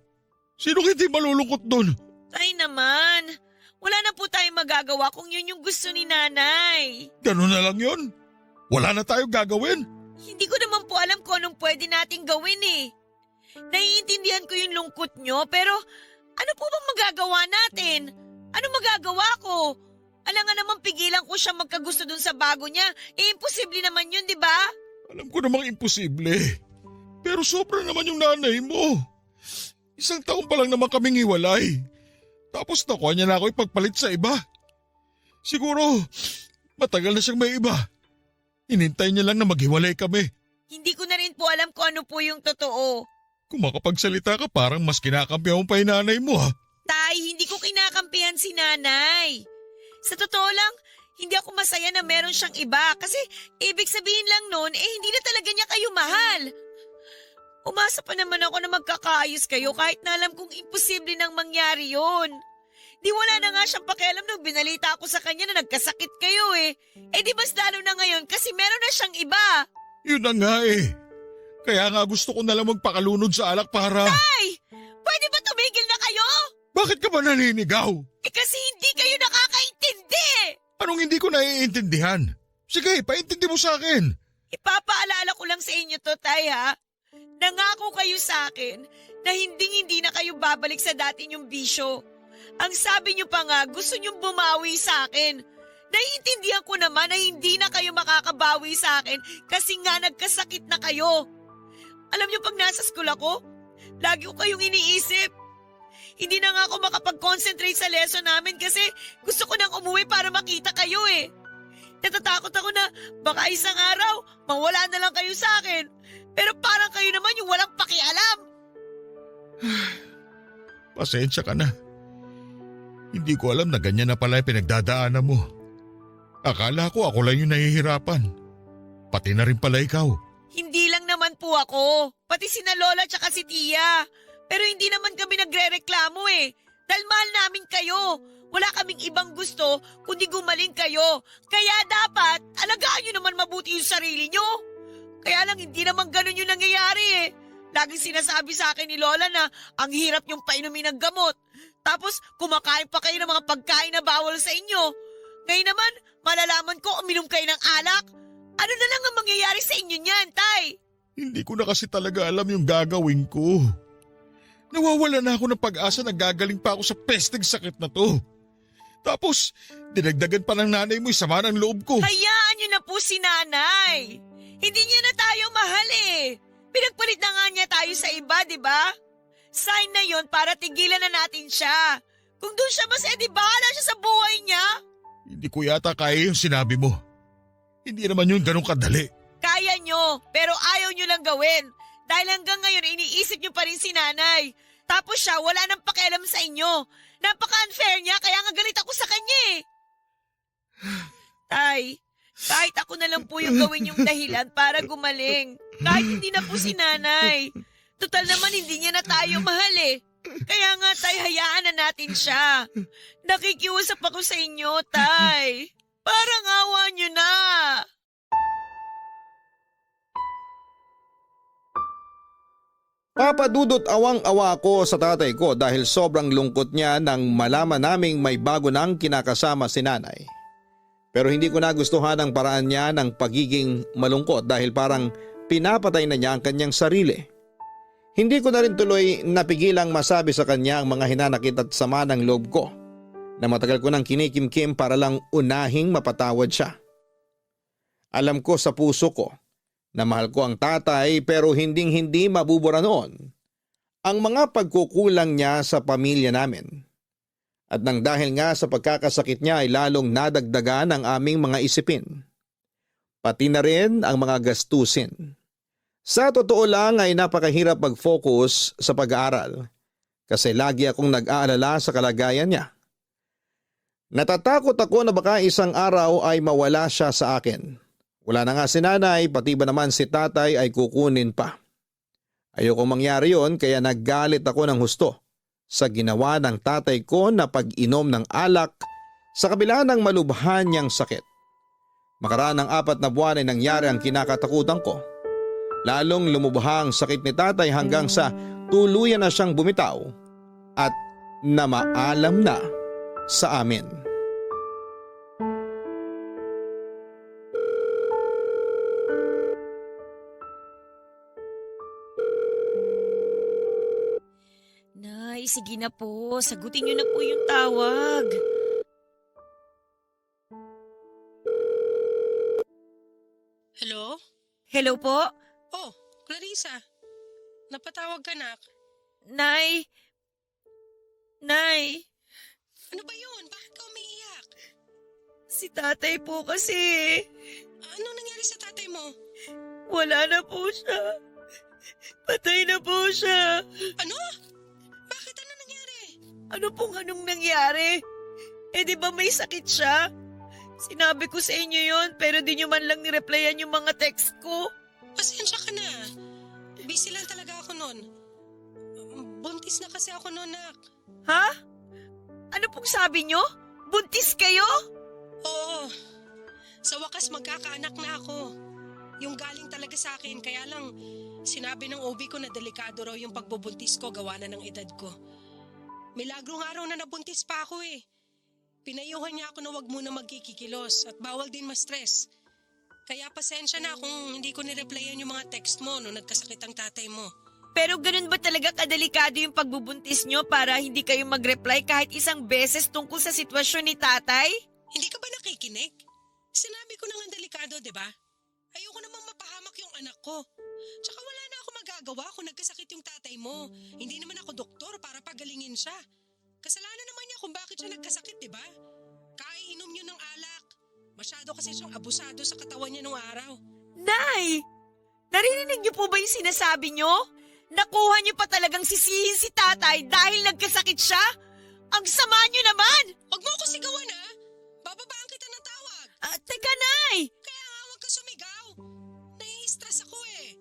Sino hindi malulungkot doon? Ay naman, wala na po tayong magagawa kung yun yung gusto ni nanay. Ganun na lang yun. Wala na tayong gagawin. Hindi ko naman po alam kung anong pwede nating gawin Naiintindihan ko yung lungkot nyo, pero ano po bang magagawa natin? Ano magagawa ko? Alangan naman pigilan ko siya magkagusto dun sa bago niya. Imposible naman yun, di ba? Alam ko namang imposible. Pero sobra naman yung nanay mo. 1 taon pa lang naman kaming hiwalay. Tapos nakuha niya na ako ipagpalit sa iba. Siguro, matagal na siyang may iba. Hinintay niya lang na maghiwalay kami. Hindi ko na rin po alam kung ano po yung totoo. Kung makapagsalita ka parang mas kinakampihan mo pa yung nanay mo ha. Tay, hindi ko kinakampihan si nanay. Sa totoo lang, hindi ako masaya na meron siyang iba kasi ibig sabihin lang nun, hindi na talaga niya kayo mahal. Umasa pa naman ako na magkakaayos kayo kahit na alam kong imposible nang mangyari yon. Di wala na nga siyang pakialam nung binalita ako sa kanya na nagkasakit kayo di mas lalo na ngayon kasi meron na siyang iba. Yun na nga Kaya nga gusto ko na lang magpakalunod sa alak para… Ay! Pwede ba tumigil na kayo? Bakit ka ba naninigaw? Kasi hindi kayo nakakaintindi. Anong hindi ko naiintindihan? Sige, paintindi mo sa akin. Ipapaalala ko lang sa inyo to, Tay, ha? Nangako kayo sa akin na hindi na kayo babalik sa dati niyong bisyo. Ang sabi niyo pa nga, gusto niyong bumawi sa akin. Naiintindihan ko naman na hindi na kayo makakabawi sa akin kasi nga nagkasakit na kayo. Alam niyo pag nasa school ako, lagi ko kayong iniisip. Hindi na nga ako makapag-concentrate sa lesson namin kasi gusto ko nang umuwi para makita kayo Natatakot ako na baka isang araw mawala na lang kayo sa akin. Pero parang kayo naman yung walang pakialam. Pasensya ka na. Hindi ko alam na ganyan na pala yung pinagdadaanan mo. Akala ko ako lang yung nahihirapan. Pati na rin pala ikaw. Hindi lang naman po ako. Pati sina Lola tsaka si Tia. Pero hindi naman kami nagre-reklamo Dahil mahal namin kayo. Wala kaming ibang gusto kundi gumaling kayo. Kaya dapat alagaan nyo naman mabuti yung sarili nyo. Kaya lang hindi naman ganun yung nangyayari Laging sinasabi sa akin ni Lola na ang hirap yung painumin ng gamot. Tapos kumakain pa kayo ng mga pagkain na bawal sa inyo. Ngayon naman, malalaman ko uminom kayo ng alak. Ano na lang ang mangyayari sa inyo niyan, Tay? Hindi ko na kasi talaga alam yung gagawin ko. Nawawala na ako ng pag-asa na gagaling pa ako sa pesteng sakit na to. Tapos, dinagdagan pa ng nanay mo yung sama ng loob ko. Hayaan niyo na po si nanay. Hindi niya na tayo mahal Pinagpalit na nga niya tayo sa iba, di ba? Sign na yon para tigilan na natin siya. Kung doon siya masaya, di bahala siya sa buhay niya. Hindi ko yata kaya yung sinabi mo. Hindi naman yun ganun kadali. Kaya nyo, pero ayaw nyo lang gawin. Dahil hanggang ngayon iniisip nyo pa rin si nanay. Tapos siya wala nang pakialam sa inyo. Napaka-unfair niya kaya nga galit ako sa kanya Tay, kahit ako na lang po yung gawin yung dahilan para gumaling. Kahit hindi na po si nanay. Total naman hindi niya na tayo mahal Kaya nga, Tay, hayaan na natin siya. Nakikiusap ako sa inyo, Tay. Parang awa niyo na. Papadudot awang-awa ako sa tatay ko dahil sobrang lungkot niya nang malaman naming may bago nang kinakasama si nanay. Pero hindi ko nagustuhan ang paraan niya ng pagiging malungkot dahil parang pinapatay na niya ang kanyang sarili. Hindi ko na rin tuloy napigilang masabi sa kanya ang mga hinanakit at sama ng loob ko na matagal ko nang kinikimkim para lang unahing mapatawad siya. Alam ko sa puso ko na mahal ko ang tatay pero hinding-hindi mabubura noon ang mga pagkukulang niya sa pamilya namin. At nang dahil nga sa pagkakasakit niya ay lalong nadagdagan ang aming mga isipin. Pati na rin ang mga gastusin. Sa totoo lang ay napakahirap mag-focus sa pag-aaral kasi lagi akong nag-aalala sa kalagayan niya. Natatakot ako na baka isang araw ay mawala siya sa akin. Wala na nga si nanay, pati ba naman si tatay ay kukunin pa. Ayokong mangyari yon kaya naggalit ako ng husto sa ginawa ng tatay ko na pag-inom ng alak sa kabila ng malubhan niyang sakit. Makaraan ng 4 na buwan ay nangyari ang kinakatakutan ko. Lalong lumubha ang sakit ni tatay hanggang sa tuluyan na siyang bumitaw at namaalam na sa amin. Nay, sige na po. Sagutin niyo na po yung tawag. Hello? Hello po? Oh, Clarissa. Napatawag ka, nak. Nay? Nay? Ano ba yun? Bakit ka umiiyak? Si tatay po kasi. Ano nangyari sa tatay mo? Wala na po siya. Patay na po siya. Ano? Bakit? Ano nangyari? Ano pong anong nangyari? Eh di ba may sakit siya? Sinabi ko sa inyo yon pero di nyo man lang nireplyan yung mga text ko. Pasensya ka na. Busy lang talaga ako noon. Buntis na kasi ako noon, nak. Ha? Ano pong sabi nyo? Buntis kayo? Oo. Sa wakas magkakaanak na ako. Yung galing talaga sa akin, kaya lang sinabi ng OB ko na delikado raw yung pagbubuntis ko gawa na ng edad ko. Milagrong araw na nabuntis pa ako eh. Pinayuhan niya ako na wag muna magkikikilos at bawal din ma-stress. Kaya pasensya na kung hindi ko nireplyan yung mga text mo nung nagkasakit ang tatay mo. Pero ganun ba talaga kadelikado yung pagbubuntis nyo para hindi kayo mag-reply kahit isang beses tungkol sa sitwasyon ni tatay? Hindi ka ba nakikinig? Sinabi ko na nga delikado, di ba? Ayoko namang mapahamak yung anak ko. Tsaka wala na ako magagawa kung nagkasakit yung tatay mo. Hindi naman ako doktor para pagalingin siya. Kasalanan naman niya kung bakit siya nagkasakit, di ba? Kaiinom niyo ng alak. Masyado kasi siyang abusado sa katawan niya nung araw. Nay! Narinig niyo po ba yung sinasabi niyo? Nakuha niyo pa talagang sisihin si tatay dahil nagkasakit siya? Ang sama niyo naman! Huwag mo ako sigawan, ha? Bababaan kita ng tawag. Teka, Nay! Kaya nga huwag ka sumigaw. Nai-stress ako eh.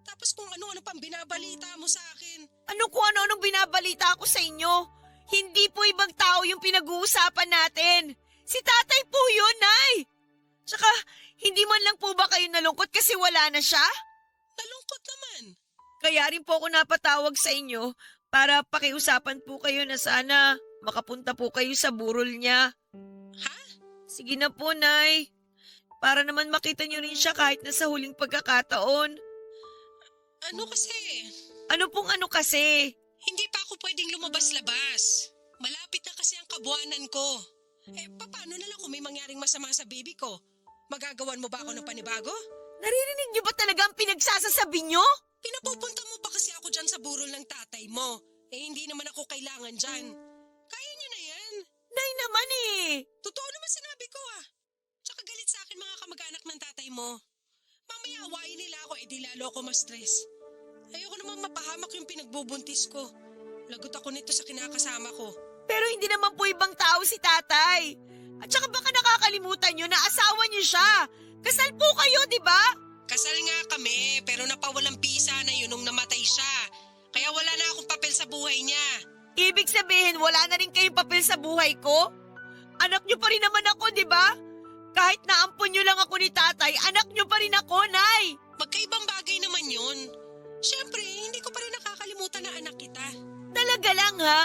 Tapos kung ano-ano pang binabalita mo sa akin. Ano kung ano-anong binabalita ko sa inyo? Hindi po ibang tao yung pinag-uusapan natin. Si tatay po yun, Nay! Tsaka, hindi man lang po ba kayo nalungkot kasi wala na siya? Nalungkot naman. Kaya rin po ako napatawag sa inyo para pakiusapan po kayo na sana makapunta po kayo sa burol niya. Ha? Sige na po, Nay. Para naman makita niyo rin siya kahit na sa huling pagkakataon. Ano kasi? Ano pong ano kasi? Hindi pa ako pwedeng lumabas-labas. Malapit na kasi ang kabuanan ko. Paano na lang kung may mangyaring masama sa baby ko? Magagawan mo ba ako ng panibago? Naririnig niyo ba talaga ang pinagsasasabi niyo? Pinapupunta mo pa kasi ako dyan sa burol ng tatay mo. Hindi naman ako kailangan dyan. Kaya niyo na yan. Nay naman eh. Totoo naman sinabi ko ah. Tsaka galit sa akin mga kamag-anak ng tatay mo. Mamaya awayin nila ako di lalo ako ma-stress. Ayoko naman mapahamak yung pinagbubuntis ko. Lagot ako nito sa kinakasama ko. Pero hindi naman po ibang tao si tatay. At saka baka nakakalimutan niyo na asawa niyo siya. Kasal po kayo, di ba? Kasal nga kami pero napawalang pisa na yun nung namatay siya. Kaya wala na akong papel sa buhay niya. Ibig sabihin, wala na rin kayong papel sa buhay ko? Anak niyo pa rin naman ako, di ba? Kahit naampun niyo lang ako ni tatay, anak niyo pa rin ako, Nay! Magkaibang bagay naman yun. Siyempre, hindi ko pa rin nakakalimutan na anak kita. Talaga lang, ha?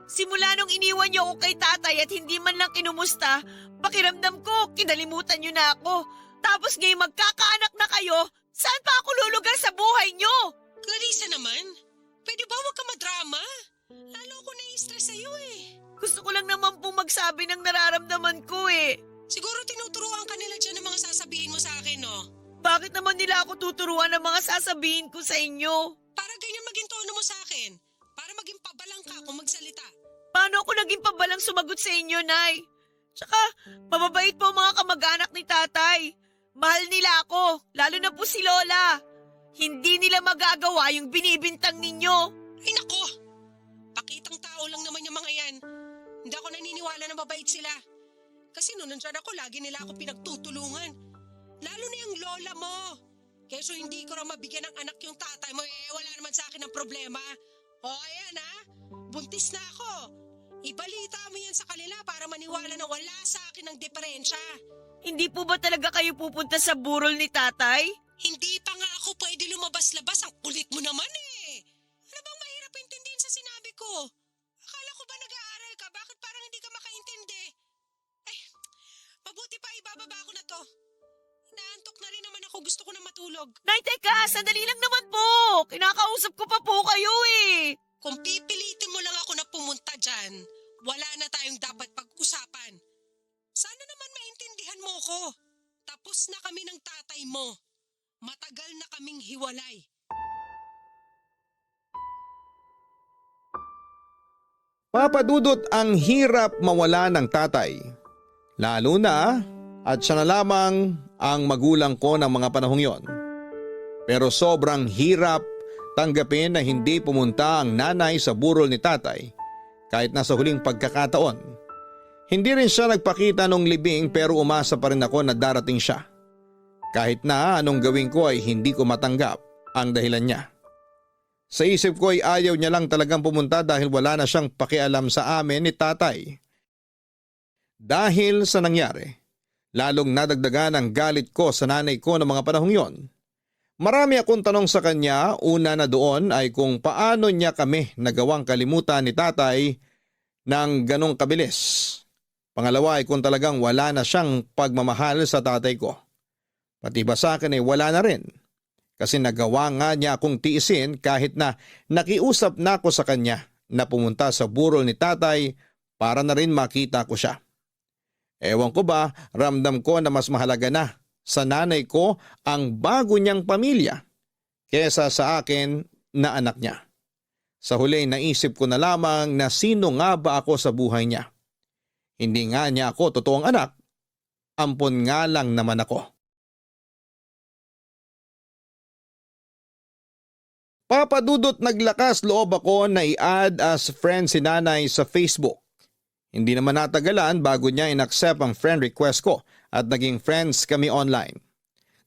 Simula nung iniwan niyo ako kay tatay at hindi man lang kinumusta, pakiramdam ko, kinalimutan niyo na ako. Tapos ngayon magkakaanak na kayo, saan pa ako lulugar sa buhay niyo? Clarissa naman, pwede ba huwag ka madrama? Lalo ako nai-stress sa'yo eh. Gusto ko lang naman pong magsabi ng nararamdaman ko eh. Siguro tinuturuan ka nila dyan ng mga sasabihin mo sa akin, no? Bakit naman nila ako tuturuan ng mga sasabihin ko sa inyo? Para ganyan maging tono mo sa akin. Para maging pabalang ka kung magsalita. Paano ako naging pabalang sumagot sa inyo, Nay? Tsaka, mababait po ang mga kamag-anak ni tatay. Mahal nila ako, lalo na po si Lola. Hindi nila magagawa yung binibintang ninyo. Ay nako! Pakitang tao lang naman yung mga yan. Hindi ako naniniwala na mabait sila. Kasi noon nandyan ako, lagi nila ako pinagtutulungan. Lalo na yung lola mo. Keso hindi ko raw mabigyan ng anak yung tatay mo, wala naman sa akin ang problema. O ayan ha, buntis na ako. Ibalita mo yan sa kanila para maniwala na wala sa akin ang diferensya. Hindi po ba talaga kayo pupunta sa burol ni tatay? Hindi pa nga ako pwede lumabas-labas, ang kulit mo naman eh. Ano bang mahirap intindihin sa sinabi ko? Akala ko ba nag-aaral ka? Bakit parang hindi ka makaintindi? Eh, mabuti pa ibababa ko na to. Naantok na rin naman ako, gusto ko na matulog. Nay, teka, sandali lang naman po. Kinakausap ko pa po kayo eh. Kung pipilitin mo lang ako na pumunta dyan, wala na tayong dapat pag-usapan. Sana naman maintindihan mo ko. Tapos na kami ng tatay mo. Matagal na kaming hiwalay. Papadudot ang hirap mawala ng tatay. Lalo na at siya na lamang ang magulang ko ng mga panahong yon. Pero sobrang hirap tanggapin na hindi pumunta ang nanay sa burol ni tatay kahit nasa huling pagkakataon. Hindi rin siya nagpakita nung libing pero umasa pa rin ako na darating siya. Kahit na anong gawin ko ay hindi ko matanggap ang dahilan niya. Sa isip ko ay ayaw niya lang talagang pumunta dahil wala na siyang pakialam sa amin ni tatay. Dahil sa nangyari, lalong nadagdagan ang galit ko sa nanay ko ng mga panahong yon. Marami akong tanong sa kanya, una na doon ay kung paano niya kami nagawang kalimutan ni tatay ng ganong kabilis. Pangalawa ay kung talagang wala na siyang pagmamahal sa tatay ko. Pati ba sa akin ay wala na rin. Kasi nagawa nga niya akong tiisin kahit na nakiusap na ako sa kanya na pumunta sa burol ni tatay para na rin makita ko siya. Ewan ko ba, ramdam ko na mas mahalaga na sa nanay ko ang bago niyang pamilya kesa sa akin na anak niya. Sa huli naisip ko na lamang na sino nga ba ako sa buhay niya. Hindi nga niya ako totoong anak, ampon nga lang naman ako. Papadudot naglakas loob ako na i-add as friend si nanay sa Facebook. Hindi naman natagalan bago niya in-accept ang friend request ko at naging friends kami online.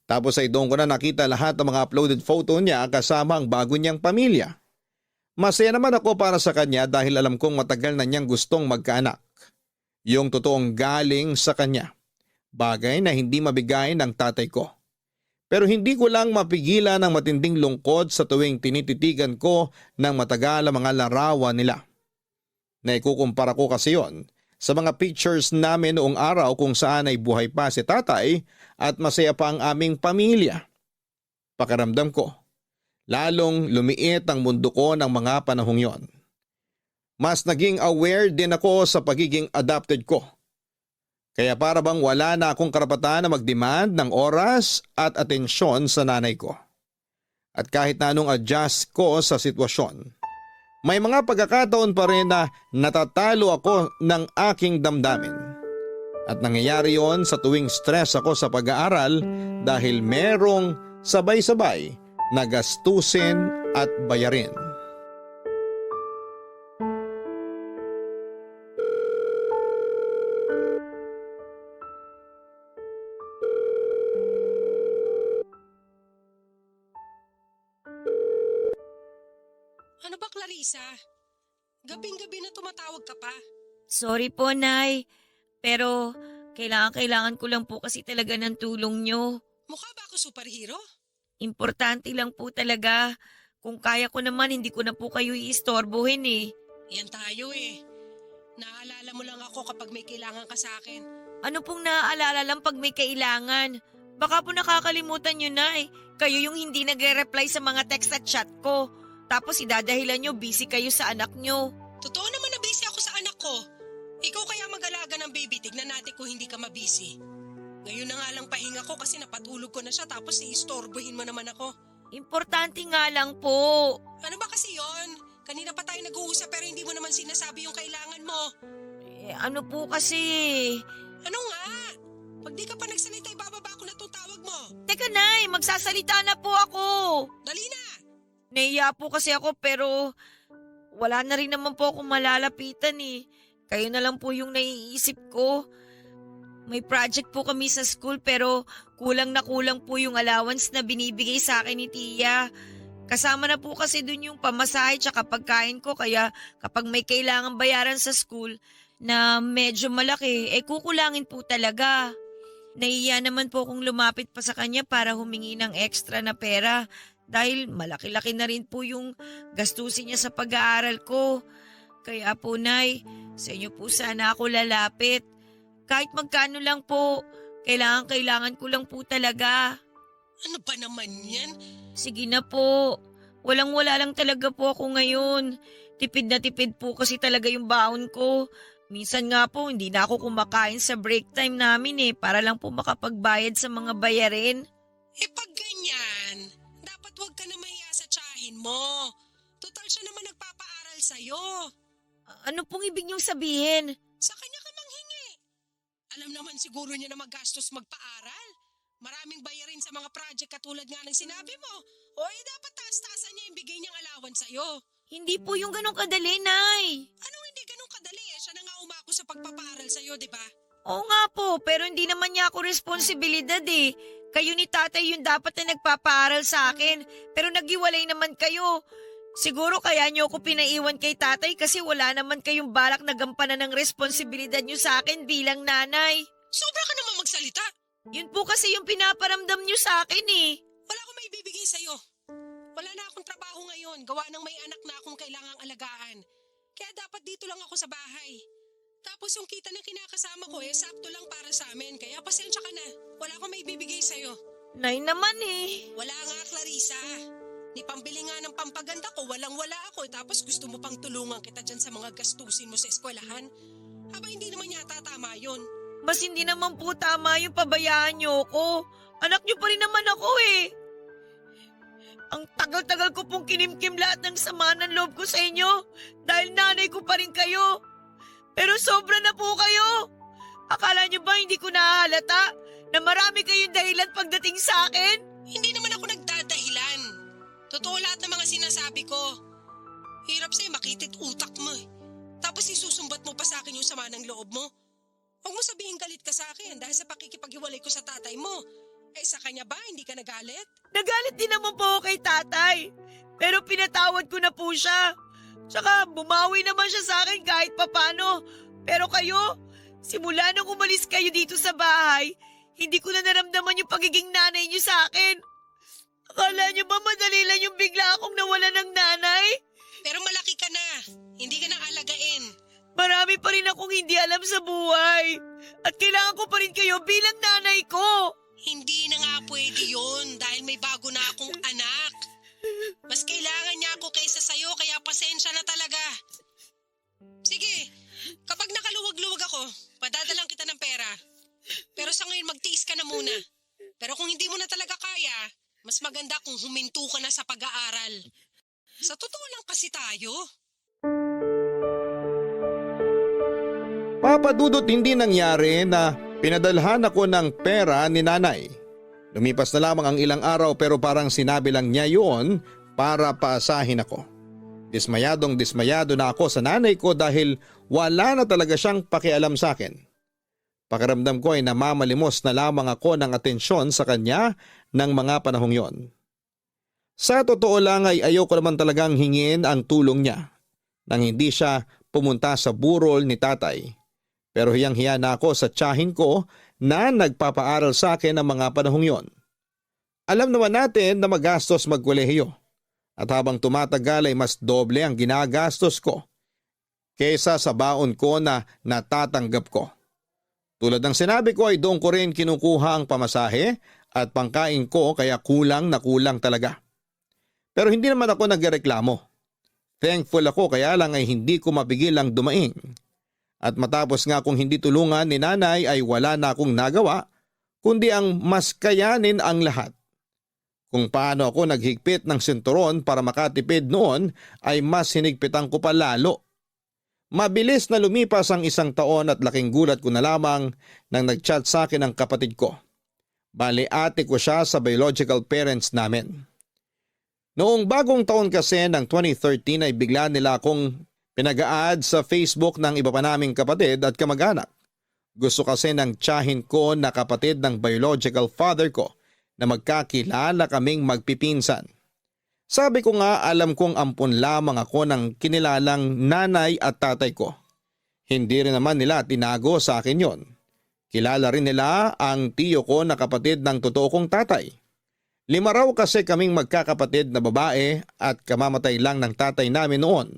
Tapos ay doon ko na nakita lahat ng mga uploaded photo niya kasama ang bago niyang pamilya. Masaya naman ako para sa kanya dahil alam kong matagal na niyang gustong magkaanak. Yung totoong galing sa kanya. Bagay na hindi mabigay ng tatay ko. Pero hindi ko lang mapigilan ang matinding lungkot sa tuwing tinititigan ko ng matagal ang mga larawan nila. Naikukumpara ko kasi yon sa mga pictures namin noong araw kung saan ay buhay pa si tatay at masaya pa ang aming pamilya. Pakiramdam ko, lalong lumiit ang mundo ko ng mga panahong yon. Mas naging aware din ako sa pagiging adopted ko. Kaya para bang wala na akong karapatan na mag-demand ng oras at atensyon sa nanay ko. At kahit na anong adjust ko sa sitwasyon, may mga pagkakataon pa rin na natatalo ako ng aking damdamin. At nangyayari yon sa tuwing stress ako sa pag-aaral dahil merong sabay-sabay na gastusin at bayarin. Ano ba, Clarissa? Gabing-gabi na tumatawag ka pa. Sorry po, Nay. Pero kailangan ko lang po kasi talaga ng tulong nyo. Mukha ba ako superhero? Importante lang po talaga. Kung kaya ko naman, hindi ko na po kayo iistorbohin eh. Yan tayo eh. Naaalala mo lang ako kapag may kailangan ka sa akin. Ano pong naaalala lang pag may kailangan? Baka po nakakalimutan nyo na eh. Kayo yung hindi nagre-reply sa mga text at chat ko. Tapos idadahilan nyo, busy kayo sa anak nyo. Totoo naman na busy ako sa anak ko. Ikaw kaya mag-alaga ng baby, tignan natin kung hindi ka mabusy. Ngayon na nga lang pahinga ko kasi napatulog ko na siya tapos iistorbohin mo naman ako. Importante nga lang po. Ano ba kasi yon? Kanina pa tayo nag-uusap pero hindi mo naman sinasabi yung kailangan mo. Ano po kasi? Ano nga? Pag di ka pa nagsalita, ibababa ko na itong tawag mo. Teka Nay, magsasalita na po ako. Dali na! Naiya po kasi ako pero wala na rin naman po akong malalapitan eh. Kayo na lang po yung naiisip ko. May project po kami sa school pero kulang na kulang po yung allowance na binibigay sa akin ni Tia. Kasama na po kasi dun yung pamasahe tsaka pagkain ko kaya kapag may kailangan bayaran sa school na medyo malaki, kukulangin po talaga. Nahiya naman po kung lumapit pa sa kanya para humingi ng extra na pera dahil malaki-laki na rin po yung gastusin niya sa pag-aaral ko. Kaya po, Nay, sa inyo po sana ako lalapit. Kahit magkano lang po, kailangan ko lang po talaga. Ano ba naman yan? Sige na po. Walang-wala lang talaga po ako ngayon. Tipid na tipid po kasi talaga yung baon ko. Minsan nga po, hindi na ako kumakain sa break time namin para lang po makapagbayad sa mga bayarin. Pag ganyan, dapat wag ka na mahiya sa tiyahin mo. Total siya naman nagpapaaral sa'yo. Ano pong ibig niyong sabihin? Sa kanya ka manghingi. Alam naman siguro niya na magastos magpaaral. Maraming bayarin sa mga project katulad nga ng sinabi mo. O dapat taas-taasan niya yung bigay niyang alawan sa'yo. Hindi po yung ganong kadali, Nay. Anong hindi ganun kadali Siya na nga umako sa pagpapaaral sa'yo, di ba? Oo nga po, pero hindi naman niya ako responsibilidad eh. Kayo ni tatay yung dapat na nagpapaaral sa akin, pero naghiwalay naman kayo. Siguro kaya niyo ako pinaiwan kay tatay kasi wala naman kayong balak na gampanan ng responsibilidad niyo sa akin bilang nanay. Sobra ka naman magsalita. Yun po kasi yung pinaparamdam niyo sa akin eh. Wala akong maibibigay sa'yo. Wala na akong trabaho ngayon. Gawa ng may anak na akong kailangang alagaan. Kaya dapat dito lang ako sa bahay. Tapos yung kita ng kinakasama ko sakto lang para sa amin. Kaya pasensya ka na. Wala akong maibibigay sa'yo. Nay naman eh. Wala nga, Clarissa. Ni pambili nga ng pampaganda ko, walang-wala ako. Tapos gusto mo pang tulungan kita dyan sa mga gastusin mo sa eskwelahan. Aba, hindi naman yata tama yun. Mas hindi naman po tama yung pabayaan niyo ko. Anak niyo pa rin naman ako eh. Ang tagal-tagal ko pong kinimkim lahat ng sama ng loob ko sa inyo dahil nanay ko pa rin kayo. Pero sobra na po kayo. Akala niyo ba hindi ko nahahalata na marami kayong dahilan pagdating sa akin? Hindi naman ako nagdadahilan. Totoo lahat ng mga sinasabi ko. Hirap sa'yo makitit utak mo eh. Tapos isusumbat mo pa sa akin yung sama ng loob mo. Huwag mo sabihin galit ka sa akin dahil sa pakikipaghiwalay ko sa tatay mo. Sa kanya ba? Hindi ka nagalit? Nagalit din naman po ako kay tatay. Pero pinatawad ko na po siya. Tsaka bumawi naman siya sa akin kahit papano. Pero kayo, simula nung umalis kayo dito sa bahay, hindi ko na naramdaman yung pagiging nanay niyo sa akin. Akala niyo ba madali lang yung bigla akong nawala ng nanay? Pero malaki ka na. Hindi ka nang alagain. Marami pa rin akong hindi alam sa buhay. At kailangan ko pa rin kayo bilang nanay ko. Hindi na nga pwede yun dahil may bago na akong anak. Mas kailangan niya ako kaysa sa'yo kaya pasensya na talaga. Sige, kapag nakaluwag-luwag ako, padadalang kita ng pera. Pero sa ngayon magtiis ka na muna. Pero kung hindi mo na talaga kaya, mas maganda kung huminto ka na sa pag-aaral. Sa totoo lang kasi tayo. Papadudot hindi nangyari na pinadalhan ako ng pera ni nanay. Lumipas na lamang ang ilang araw pero parang sinabi lang niya yun para paasahin ako. Dismayado na ako sa nanay ko dahil wala na talaga siyang pakialam sa akin. Pakiramdam ko ay namamalimos na lamang ako ng atensyon sa kanya ng mga panahong yon. Sa totoo lang ay ayaw ko naman talagang hingin ang tulong niya. nang hindi siya pumunta sa burol ni tatay. Pero hiyang-hiya na ako sa tiyahin ko na nagpapaaral sa akin ng mga panahong yon. Alam naman natin na magastos magkolehiyo at habang tumatagal ay mas doble ang ginagastos ko kaysa sa baon ko na natatanggap ko. Tulad ng sinabi ko ay doon ko rin kinukuha ang pamasahe at pangkain ko kaya kulang na kulang talaga. Pero hindi naman ako nagreklamo. Thankful ako kaya lang ay hindi ko mapigil ang dumaing. At matapos nga kung hindi tulungan ni nanay ay wala na akong nagawa kundi ang mas kayanin ang lahat. Kung paano ako naghigpit ng sinturon para makatipid noon ay mas hinigpitan ko pa lalo. Mabilis na lumipas ang 1 taon at laking gulat ko na lamang nang nagchat sa akin ang kapatid ko. Bali ate ko siya sa biological parents namin. Noong bagong taon kasi ng 2013 ay bigla nila akong pinag-a-add sa Facebook ng iba pa naming kapatid at kamag-anak. Gusto kasi ng tiyahin ko na kapatid ng biological father ko na magkakilala kaming magpipinsan. Sabi ko nga alam kong ampon lamang ako ng kinilalang nanay at tatay ko. Hindi rin naman nila tinago sa akin yon. Kilala rin nila ang tiyo ko na kapatid ng totoo kong tatay. 5 raw kasi kaming magkakapatid na babae at kamamatay lang ng tatay namin noon.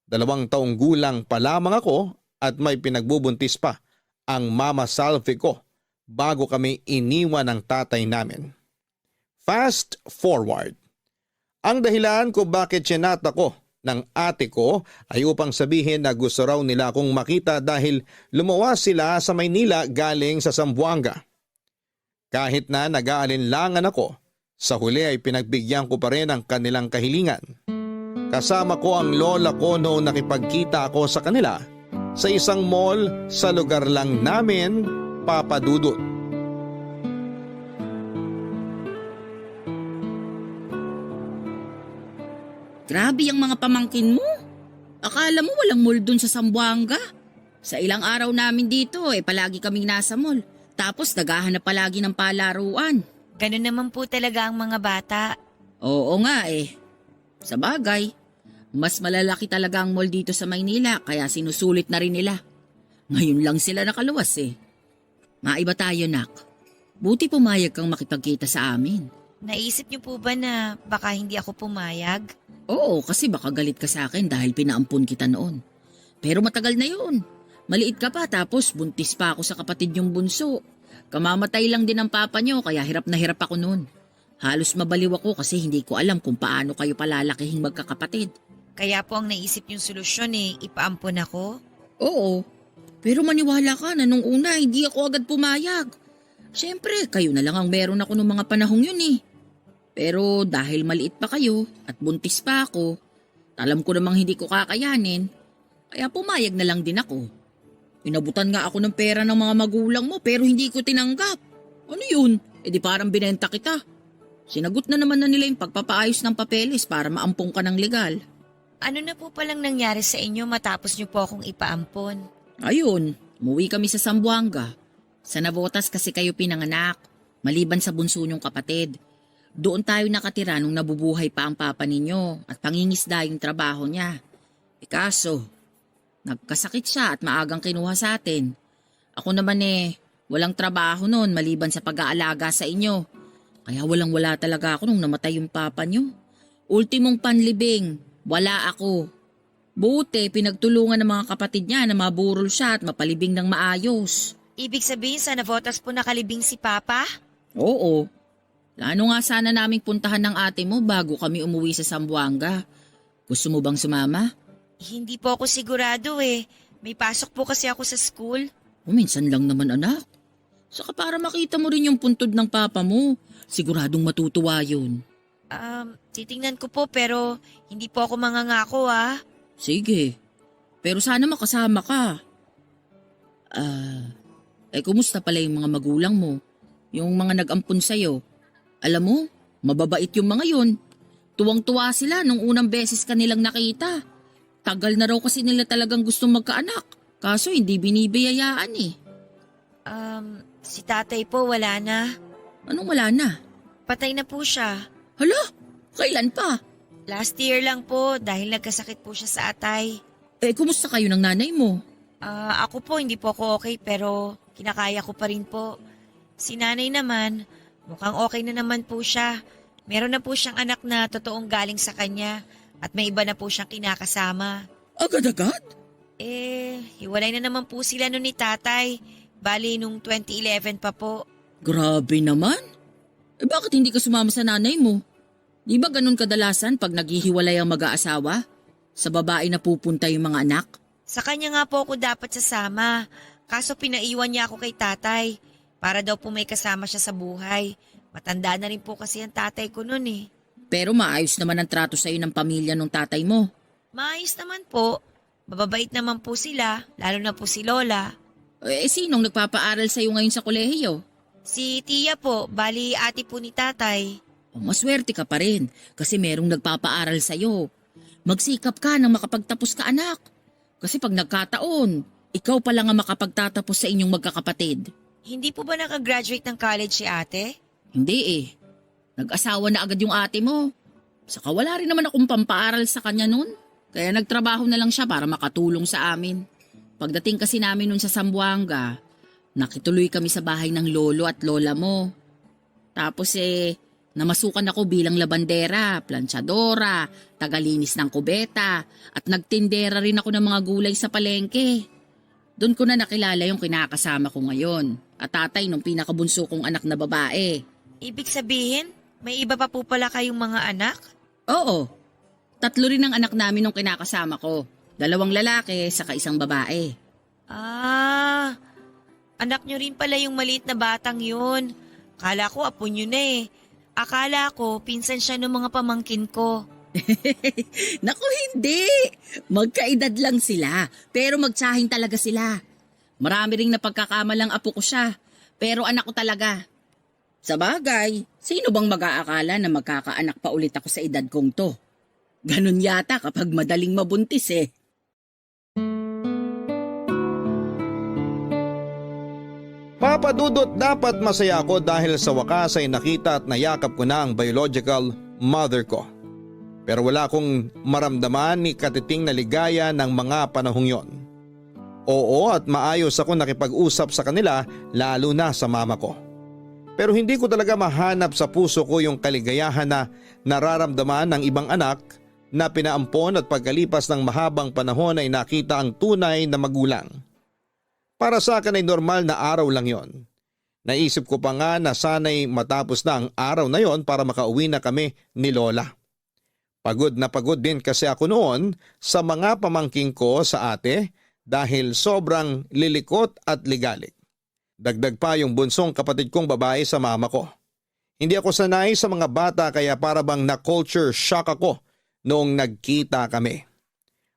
2 taong gulang pa lamang ako at may pinagbubuntis pa ang mama Salvi ko bago kami iniwan ng tatay namin. Fast forward. Ang dahilan kung bakit sinata ko ng ate ko ay upang sabihin na gusto raw nila akong makita dahil lumuwas sila sa Maynila galing sa Zamboanga. Kahit na nag-aalinlangan ako, sa huli ay pinagbigyan ko pa rin ang kanilang kahilingan. Kasama ko ang lola ko noong nakipagkita ako sa kanila sa isang mall sa lugar lang namin, Papa Dudut. Grabe ang mga pamangkin mo. Akala mo walang mall dun sa Zamboanga. Sa ilang araw namin dito palagi kaming nasa mall. Tapos naghahanap palagi ng palaruan. Ganun naman po talaga ang mga bata. Oo nga Sa bagay, mas malalaki talaga ang mall dito sa Maynila kaya sinusulit na rin nila. Ngayon lang sila nakaluwas Maiba tayo, nak. Buti pumayag kang makipagkita sa amin. Naisip niyo po ba na baka hindi ako pumayag? Oo, kasi baka galit ka sa akin dahil pinaampun kita noon. Pero matagal na yun. Maliit ka pa tapos buntis pa ako sa kapatid niyong bunso. Kamamatay lang din ang papa niyo kaya hirap na hirap ako noon. Halos mabaliw ako kasi hindi ko alam kung paano kayo palalakihing magkakapatid. Kaya po ang naisip yung solusyon ipaampon ako? Oo, pero maniwala ka na nung una hindi ako agad pumayag. Siyempre, kayo na lang ang meron ako nung mga panahong yun Pero dahil maliit pa kayo at buntis pa ako, alam ko namang hindi ko kakayanin, kaya pumayag na lang din ako. Inabutan nga ako ng pera ng mga magulang mo pero hindi ko tinanggap. Ano yun? Di parang binenta kita. Sinagot na naman na nila yung pagpapaayos ng papeles para maampong ka ng legal. Ano na po palang nangyari sa inyo matapos niyo po akong ipaampon? Ayun, umuwi kami sa Zamboanga. Sa Navotas kasi kayo pinanganak, maliban sa bunso niyong kapatid. Doon tayo nakatira nung nabubuhay pa ang papa ninyo at pangingisda yung trabaho niya. Kaso, nagkasakit siya at maagang kinuha sa atin. Ako naman walang trabaho noon maliban sa pag-aalaga sa inyo. Kaya walang-wala talaga ako nung namatay yung papa niyo. Ultimong panlibing, wala ako. Buti pinagtulungan ng mga kapatid niya na maburol siya at mapalibing ng maayos. Ibig sabihin sa Navotas po nakalibing si Papa? Oo. Plano nga sana naming puntahan ng ate mo bago kami umuwi sa Zamboanga. Gusto mo bang sumama? Hindi po ako sigurado May pasok po kasi ako sa school. Minsan lang naman anak. Saka para makita mo rin yung puntod ng papa mo. Siguradong matutuwa yun. Titingnan ko po pero hindi po ako mangangako Sige. Pero sana makasama ka. Kumusta pala yung mga magulang mo? Yung mga nag-ampun sa'yo? Alam mo, mababait yung mga yun. Tuwang-tuwa sila nung unang beses ka nilang nakita. Tagal na raw kasi nila talagang gustong magkaanak. Kaso hindi binibiyayaan Si tatay po wala na. Anong wala na? Patay na po siya. Hala, kailan pa? Last year lang po dahil nagkasakit po siya sa atay. Kumusta kayo ng nanay mo? Ako po hindi po ako okay pero kinakaya ko pa rin po. Si nanay naman, mukhang okay na naman po siya. Meron na po siyang anak na totoong galing sa kanya at may iba na po siyang kinakasama. Agad-agad? Hiwalay na naman po sila noon ni tatay. Bali nung 2011 pa po. Grabe naman. Bakit hindi ka sumama sa nanay mo? Di ba ganun kadalasan pag naghihiwalay ang mag-aasawa? Sa babae na pupunta yung mga anak? Sa kanya nga po ako dapat sasama. Kaso pinaiwan niya ako kay tatay. Para daw po may kasama siya sa buhay. Matanda na rin po kasi ang tatay ko noon eh. Pero maayos naman ang trato sa'yo ng pamilya ng tatay mo. Maayos naman po. Mababait naman po sila, lalo na po si Lola. Sinong nagpapaaral sa'yo ngayon sa kolehiyo? Si Tia po, bali ate po ni tatay. Maswerte ka pa rin kasi merong nagpapaaral sa'yo. Magsikap ka nang makapagtapos ka anak. Kasi pag nagkataon, ikaw pa lang ang makapagtatapos sa inyong magkakapatid. Hindi po ba nakagraduate ng college si ate? Hindi Nag-asawa na agad yung ate mo. Saka wala rin naman akong pampaaral sa kanya nun. Kaya nagtrabaho na lang siya para makatulong sa amin. Pagdating kasi namin nun sa Zamboanga, nakituloy kami sa bahay ng lolo at lola mo. Tapos namasukan ako bilang labandera, planchadora, tagalinis ng kubeta, at nagtindera rin ako ng mga gulay sa palengke. Doon ko na nakilala yung kinakasama ko ngayon, at tatay nung pinakabunso kong anak na babae. Ibig sabihin, may iba pa po pala kayong mga anak? Oo, 3 rin ang anak namin nung kinakasama ko. 2 lalaki saka 1 babae. Anak nyo rin pala yung maliit na batang yun. Akala ko apo nyo na eh. Akala ko pinsan siya ng mga pamangkin ko. Naku, hindi. Magkaedad lang sila, pero magtsahin talaga sila. Marami ring napagkakamalang apo ko siya, pero anak ko talaga. Sa bagay, sino bang mag-aakala na magkakaanak pa ulit ako sa edad kong to? Ganun yata kapag madaling mabuntis eh. Papa Dudut, dapat masaya ako dahil sa wakas ay nakita at nayakap ko na ang biological mother ko. Pero wala akong maramdaman ni katiting na ligaya ng mga panahong yon. Oo, at maayos ako nakipag-usap sa kanila, lalo na sa mama ko. Pero hindi ko talaga mahanap sa puso ko yung kaligayahan na nararamdaman ng ibang anak na pinaampon at pagkalipas ng mahabang panahon ay nakita ang tunay na magulang. Para sa akin ay normal na araw lang yon. Naisip ko pa nga na sana'y matapos na ang araw na yon para makauwi na kami ni Lola. Pagod na pagod din kasi ako noon sa mga pamangking ko sa ate dahil sobrang lilikot at ligalig. Dagdag pa yung bunsong kapatid kong babae sa mama ko. Hindi ako sanay sa mga bata kaya para bang na-culture shock ako noong nagkita kami.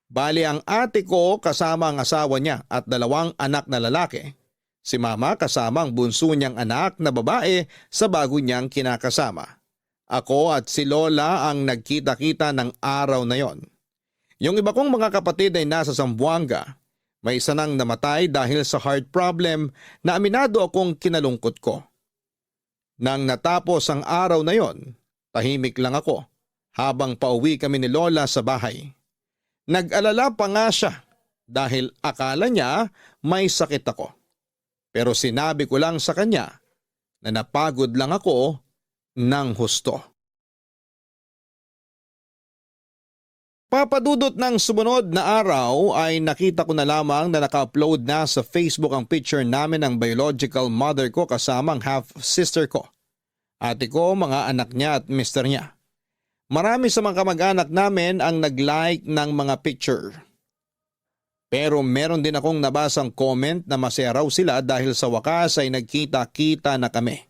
Bali ang ate ko kasama ang asawa niya at 2 anak na lalaki. Si mama kasama ang bunso niyang anak na babae sa bago niyang kinakasama. Ako at si Lola ang nagkita-kita ng araw na yon. Yung iba kong mga kapatid ay nasa Zamboanga. May isa nang namatay dahil sa heart problem na aminado akong kinalungkot ko. Nang natapos ang araw na yon, tahimik lang ako habang pauwi kami ni Lola sa bahay. Nag-alala pa nga siya dahil akala niya may sakit ako. Pero sinabi ko lang sa kanya na napagod lang ako ng husto. Papadudot ng sumunod na araw ay nakita ko na lamang na naka-upload na sa Facebook ang picture namin ng biological mother ko kasama ang half-sister ko. Ate ko, mga anak niya at mister niya. Marami sa mga kamag-anak namin ang nag-like ng mga picture. Pero meron din akong nabasang comment na masaya raw sila dahil sa wakas ay nagkita-kita na kami.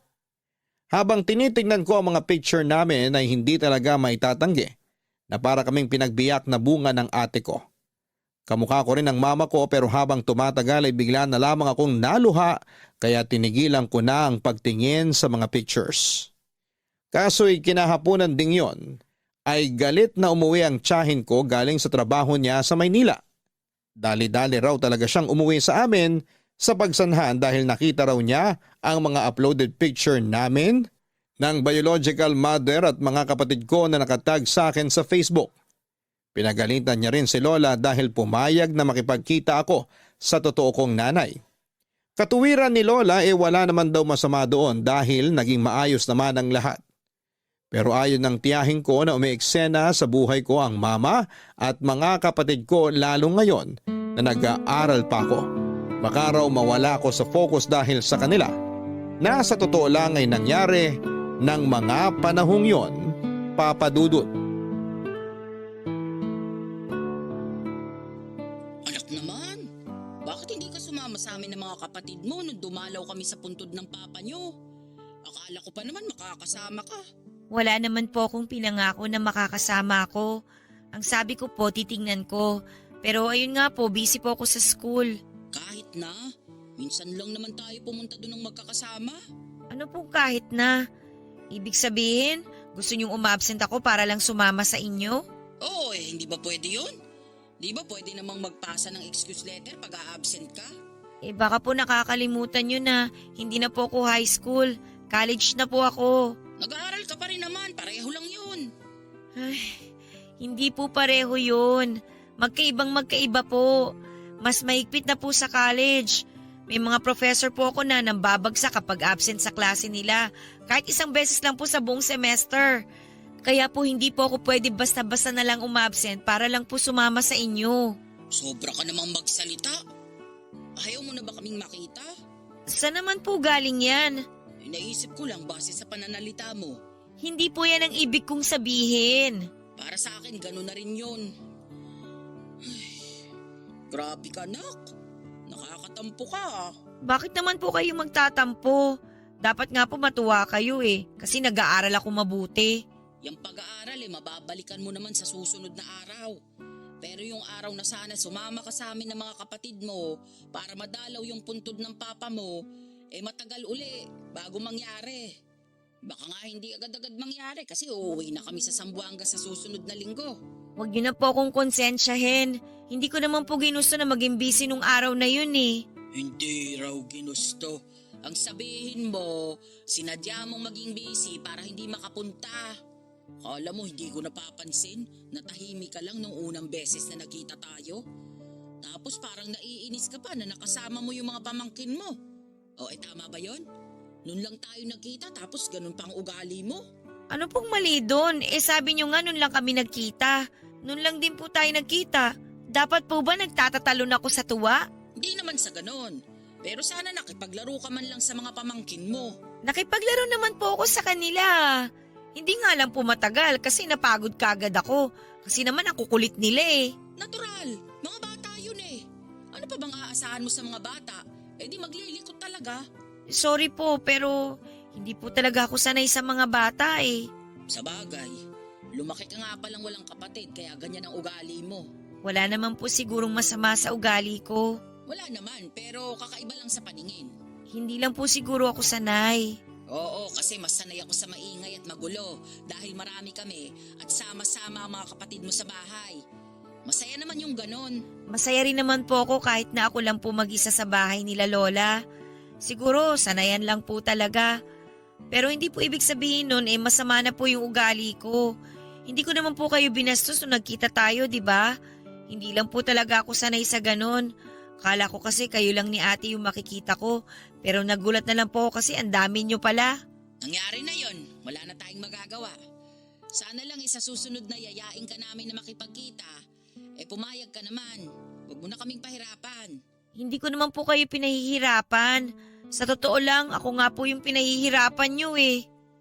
Habang tinitingnan ko ang mga picture namin ay hindi talaga maitatanggi na para kaming pinagbiyak na bunga ng ate ko. Kamukha ko rin ang mama ko pero habang tumatagal ay bigla na lamang akong naluha kaya tinigilan ko na ang pagtingin sa mga pictures. Kaso'y kinahaponan ding yon ay galit na umuwi ang tiyahin ko galing sa trabaho niya sa Maynila. Dali-dali raw talaga siyang umuwi sa amin sa pagsanhan dahil nakita raw niya ang mga uploaded picture namin ng biological mother at mga kapatid ko na nakatag sa akin sa Facebook. Pinagalitan niya rin si Lola dahil pumayag na makipagkita ako sa totoo kong nanay. Katuwiran ni Lola wala naman daw masama doon dahil naging maayos naman ang lahat. Pero ayon ng tiyahin ko na umeeksena sa buhay ko ang mama at mga kapatid ko lalo ngayon na nag-aaral pa ako. Baka raw mawala ako sa focus dahil sa kanila na sa totoo lang ay nangyari ng mga panahong yon, Papa Dudut. Anak naman, bakit hindi ka sumama sa amin ng mga kapatid mo nung dumalaw kami sa puntod ng papa nyo? Akala ko pa naman makakasama ka. Wala naman po akong pinangako na makakasama ako. Ang sabi ko po, titingnan ko. Pero ayun nga po, busy po ako sa school. Kahit na, minsan lang naman tayo pumunta doon ng magkakasama. Ano pong kahit na? Ibig sabihin, gusto niyong umabsent ako para lang sumama sa inyo? Oo hindi ba pwede yun? Di ba pwede namang magpasa ng excuse letter pag a-absent ka? Baka po nakakalimutan niyo na hindi na po ako high school. College na po ako. Nag-aaral ka pa rin naman, pareho lang yun. Ay, hindi po pareho yun. Magkaiba po. Mas mahigpit na po sa college. May mga professor po ako na nambabagsak kapag absent sa klase nila. Kahit isang beses lang po sa buong semester. Kaya po hindi po ako pwede basta-basta na lang umabsent para lang po sumama sa inyo. Sobra ka namang magsalita. Ayaw mo na ba kaming makita? Saan naman po galing yan? Naisip ko lang base sa pananalita mo. Hindi po yan ang ibig kong sabihin. Para sa akin, gano'n na rin yun. Ay, grabe ka, nak. Nakakatampo ka. Bakit naman po kayo magtatampo? Dapat nga po matuwa kayo kasi nag-aaral ako mabuti. Yung pag-aaral mababalikan mo naman sa susunod na araw. Pero yung araw na sana sumama ka sa amin ng mga kapatid mo para madalaw yung puntod ng papa mo, matagal uli bago mangyari. Baka nga hindi agad-agad mangyari kasi uuwi na kami sa Zamboanga sa susunod na linggo. Huwag niyo na po akong konsensyahin. Hindi ko naman po ginusto na maging busy nung araw na yun Hindi raw ginusto. Ang sabihin mo, sinadya mong maging busy para hindi makapunta. Kala mo hindi ko napapansin na tahimik ka lang nung unang beses na nagkita tayo? Tapos parang naiinis ka pa na nakasama mo yung mga pamangkin mo. Tama ba yon? Noon lang tayo nagkita tapos ganun pang ugali mo. Ano pong mali doon? Sabi niyo nga noon lang kami nagkita. Noon lang din po tayo nagkita. Dapat po ba nagtatatalon ako sa tuwa? Hindi naman sa ganun. Pero sana nakipaglaro ka man lang sa mga pamangkin mo. Nakipaglaro naman po ako sa kanila. Hindi nga lang po matagal kasi napagod kagad ako. Kasi naman ang kukulit nila Natural, mga bata yun Ano pa bang aasahan mo sa mga bata? Di maglilikot talaga. Sorry po pero hindi po talaga ako sanay sa mga bata Sa bagay, lumaki ka nga palang walang kapatid kaya ganyan ang ugali mo. Wala naman po sigurong masama sa ugali ko. Wala naman pero kakaiba lang sa paningin. Hindi lang po siguro ako sanay. Oo, kasi mas sanay ako sa maingay at magulo dahil marami kami at sama-sama ang mga kapatid mo sa bahay. Masaya naman yung ganon. Masaya rin naman po ako kahit na ako lang po mag-isa sa bahay nila Lola. Siguro sanayan lang po talaga. Pero hindi po ibig sabihin nun masama na po yung ugali ko. Hindi ko naman po kayo binastos nung nagkita tayo, di ba? Hindi lang po talaga ako sanay sa ganon. Kala ko kasi kayo lang ni ate yung makikita ko. Pero nagulat na lang po ako kasi ang dami nyo pala. Nangyari na yon, wala na tayong magagawa. Sana lang sa susunod na yayain ka namin na makipagkita. Pumayag ka naman. Huwag mo na kaming pahirapan. Hindi ko naman po kayo pinahihirapan. Sa totoo lang, ako nga po yung pinahihirapan nyo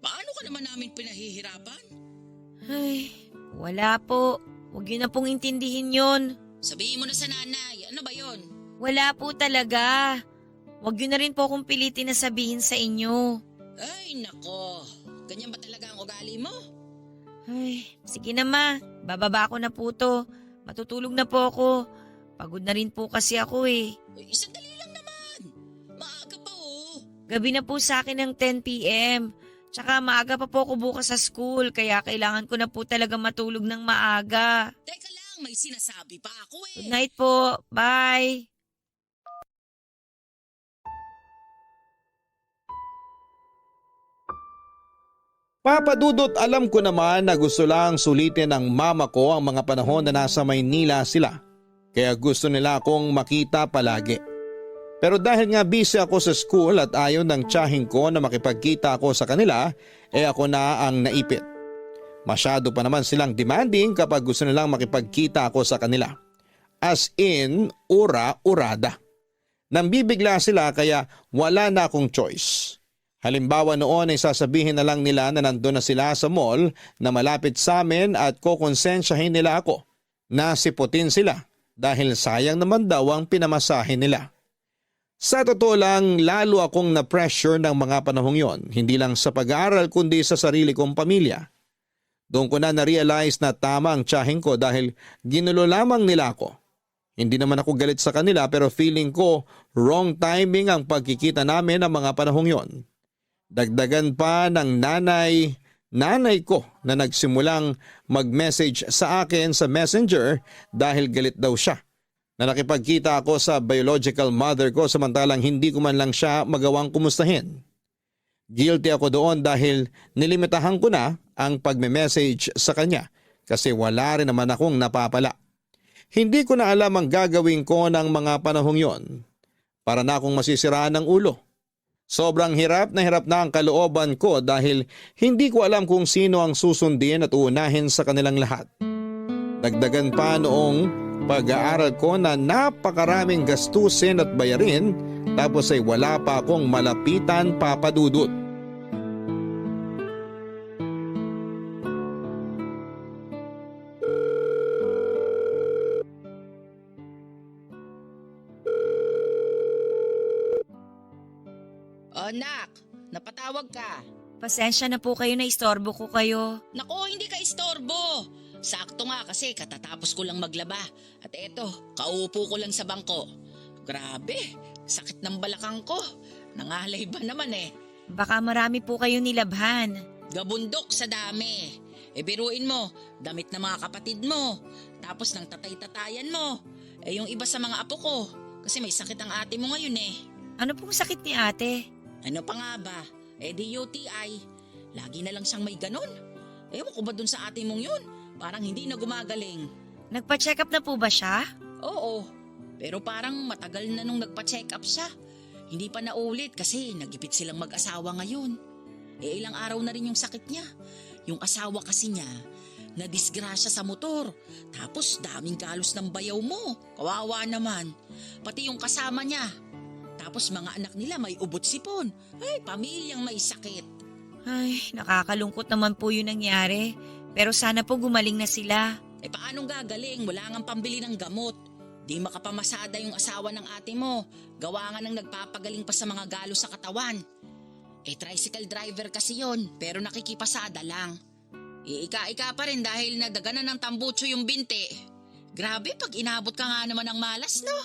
Paano ka naman namin pinahihirapan? Ay, wala po. Huwag yun na pong intindihin yon. Sabihin mo na sa nanay, ano ba yon? Wala po talaga. Huwag yun na rin po akong pilitin na sabihin sa inyo. Ay nako, ganyan ba talaga ang ugali mo? Ay, sige na ma. Bababa ko na po to. Matutulog na po ako. Pagod na rin po kasi ako Sandali lang naman. Maaga pa Gabi na po sa akin ng 10 p.m. Tsaka maaga pa po ako bukas sa school. Kaya kailangan ko na po talaga matulog ng maaga. Teka lang, may sinasabi pa ako Good night po. Bye. Papadudot, alam ko naman na gusto lang sulitin ng mama ko ang mga panahon na nasa Maynila sila. Kaya gusto nila akong makita palagi. Pero dahil nga busy ako sa school at ayaw ng tiyahing ko na makipagkita ako sa kanila, ako na ang naipit. Masyado pa naman silang demanding kapag gusto nilang makipagkita ako sa kanila. As in, ura-urada. Nambibigla sila kaya wala na akong choice. Halimbawa noon ay sasabihin na lang nila na nandun na sila sa mall na malapit sa amin at kokonsensyahin nila ako na siputin sila dahil sayang naman daw ang pinamasahe nila. Sa totoo lang, lalo akong na-pressure ng mga panahong yon, hindi lang sa pag-aaral kundi sa sarili kong pamilya. Doon ko na na-realize na tama ang tiyahing ko dahil ginulo lamang nila ako. Hindi naman ako galit sa kanila pero feeling ko wrong timing ang pagkikita namin ng mga panahong yon. Dagdagan pa ng nanay ko na nagsimulang mag-message sa akin sa Messenger dahil galit daw siya na nakipagkita ako sa biological mother ko samantalang hindi ko man lang siya magawang kumustahin. Guilty ako doon dahil nilimitahan ko na ang pagme-message sa kanya kasi wala rin naman akong napapala. Hindi ko na alam ang gagawin ko ng mga panahong yon. Para na akong masisiraan ng ulo. Sobrang hirap na ang kalooban ko dahil hindi ko alam kung sino ang susundin at uunahin sa kanilang lahat. Dagdagan pa noong pag-aaral ko na napakaraming gastusin at bayarin tapos ay wala pa akong malapitan, papadudot. Anak, napatawag ka. Pasensya na po kayo na istorbo ko kayo. Nako, hindi ka istorbo. Sakto nga kasi katatapos ko lang maglaba. At eto, kaupo ko lang sa bangko. Grabe, sakit ng balakang ko. Nangalay ba naman eh. Baka marami po kayo nilabhan. Gabundok sa dami. Biruin mo, damit ng mga kapatid mo. Tapos ng tatay-tatayan mo. Yung iba sa mga apo ko. Kasi may sakit ang ate mo ngayon eh. Ano pong sakit ni ate? Ano pa nga ba? Di UTI. Lagi na lang siyang may ganon. Ewan ko ba dun sa ate mong yun? Parang hindi na gumagaling. Nagpa-check up na po ba siya? Oo, pero parang matagal na nung nagpa-check up siya. Hindi pa naulit kasi nagipit silang mag-asawa ngayon. Ilang araw na rin yung sakit niya. Yung asawa kasi niya, nadisgrasya sa motor. Tapos daming galos ng bayaw mo. Kawawa naman. Pati yung kasama niya. Tapos mga anak nila may ubot sipon. Ay, pamilyang may sakit. Ay, nakakalungkot naman po yung nangyari. Pero sana po gumaling na sila. Paanong gagaling? Wala ngang pambili ng gamot. Di makapamasada yung asawa ng ate mo. Gawa nga nang nagpapagaling pa sa mga galo sa katawan. Tricycle driver kasi yon, pero nakikipasada lang. Ika-ika pa rin dahil nadaganan ng tambutso yung binti. Grabe, pag inabot ka nga naman ng malas, no?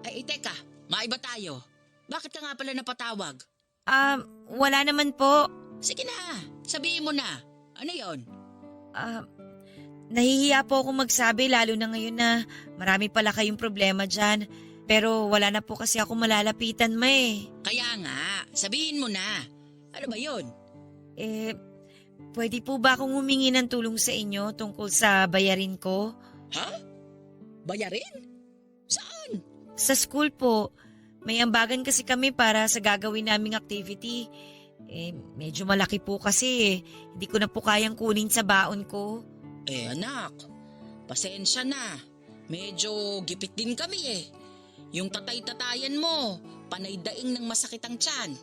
Teka, maiba tayo. Bakit ka nga pala napatawag? Wala naman po. Sige na, sabihin mo na. Ano yon? Nahihiya po akong magsabi lalo na ngayon na marami pala kayong problema dyan. Pero wala na po kasi ako malalapitan Kaya nga, sabihin mo na. Ano ba yon? Pwede po ba akong humingi ng tulong sa inyo tungkol sa bayarin ko? Ha? Bayarin? Saan? Sa school po. May ambagan kasi kami para sa gagawin naming activity. Medyo malaki po kasi Hindi ko na po kayang kunin sa baon ko. Anak, pasensya na. Medyo gipit din kami Yung tatay-tatayan mo, panay daing ng masakit ang tiyan.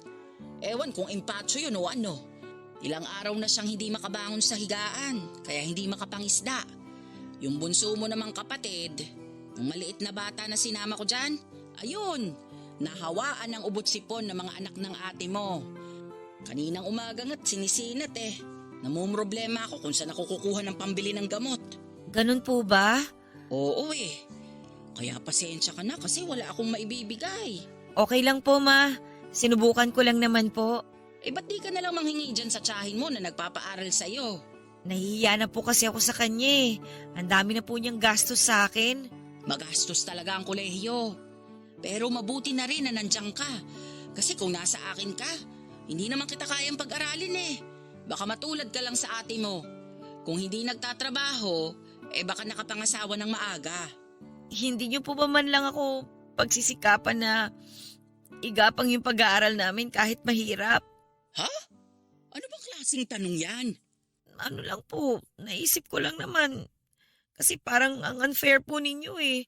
Ewan kung impatso yun o ano. Ilang araw na siyang hindi makabangon sa higaan, kaya hindi makapangisda. Yung bunso mo namang kapatid, ang maliit na bata na sinama ko dyan, ayun, nahawaan ng ubot sipon ng mga anak ng ate mo. Kaninang umaga nga't sinisinat Namumroblema ako kung saan ako kukuha ng pambili ng gamot. Ganun po ba? Oo Kaya pasensya ka na kasi wala akong maibibigay. Okay lang po, ma. Sinubukan ko lang naman po. Ba't di ka nalang manghingi dyan sa tiyahin mo na nagpapaaral sa'yo? Nahihiya na po kasi ako sa kanya Ang dami na po niyang gastos sa akin. Magastos talaga ang kolehiyo. Pero mabuti na rin na nandiyan ka. Kasi kung nasa akin ka, hindi naman kita kayang pag-aralin Baka matulad ka lang sa ate mo. Kung hindi nagtatrabaho, baka nakapangasawa ng maaga. Hindi niyo po ba man lang ako pagsisikapan na igapang yung pag-aaral namin kahit mahirap? Ha? Ano bang klaseng tanong yan? Ano lang po, naisip ko lang naman. Kasi parang ang unfair po ninyo eh.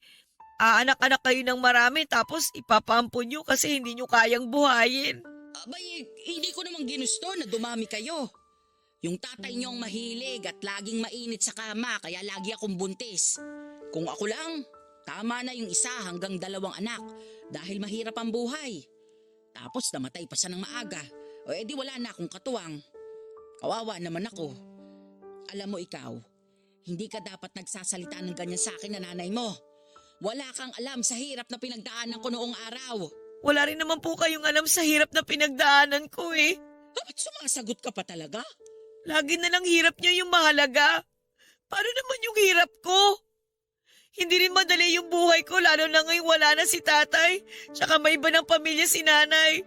Aanak-anak kayo ng marami tapos ipapaampon nyo kasi hindi nyo kayang buhayin. Abay, hindi ko namang ginusto na dumami kayo. Yung tatay niyo ang mahilig at laging mainit sa kama kaya lagi akong buntis. Kung ako lang, tama na yung 1 hanggang 2 anak dahil mahirap ang buhay. Tapos namatay pa siya ng maaga. O edi wala na akong katuwang. Kawawa naman ako. Alam mo ikaw, hindi ka dapat nagsasalita ng ganyan sa akin na nanay mo. Wala kang alam sa hirap na pinagdaanan ko noong araw. Wala rin naman po kayong alam sa hirap na pinagdaanan ko eh. Ba't sumasagot ka pa talaga? Lagi na lang hirap niyo yung mahalaga. Paano naman yung hirap ko? Hindi rin madali yung buhay ko lalo na ngayong wala na si tatay. Tsaka may iba ng pamilya si nanay.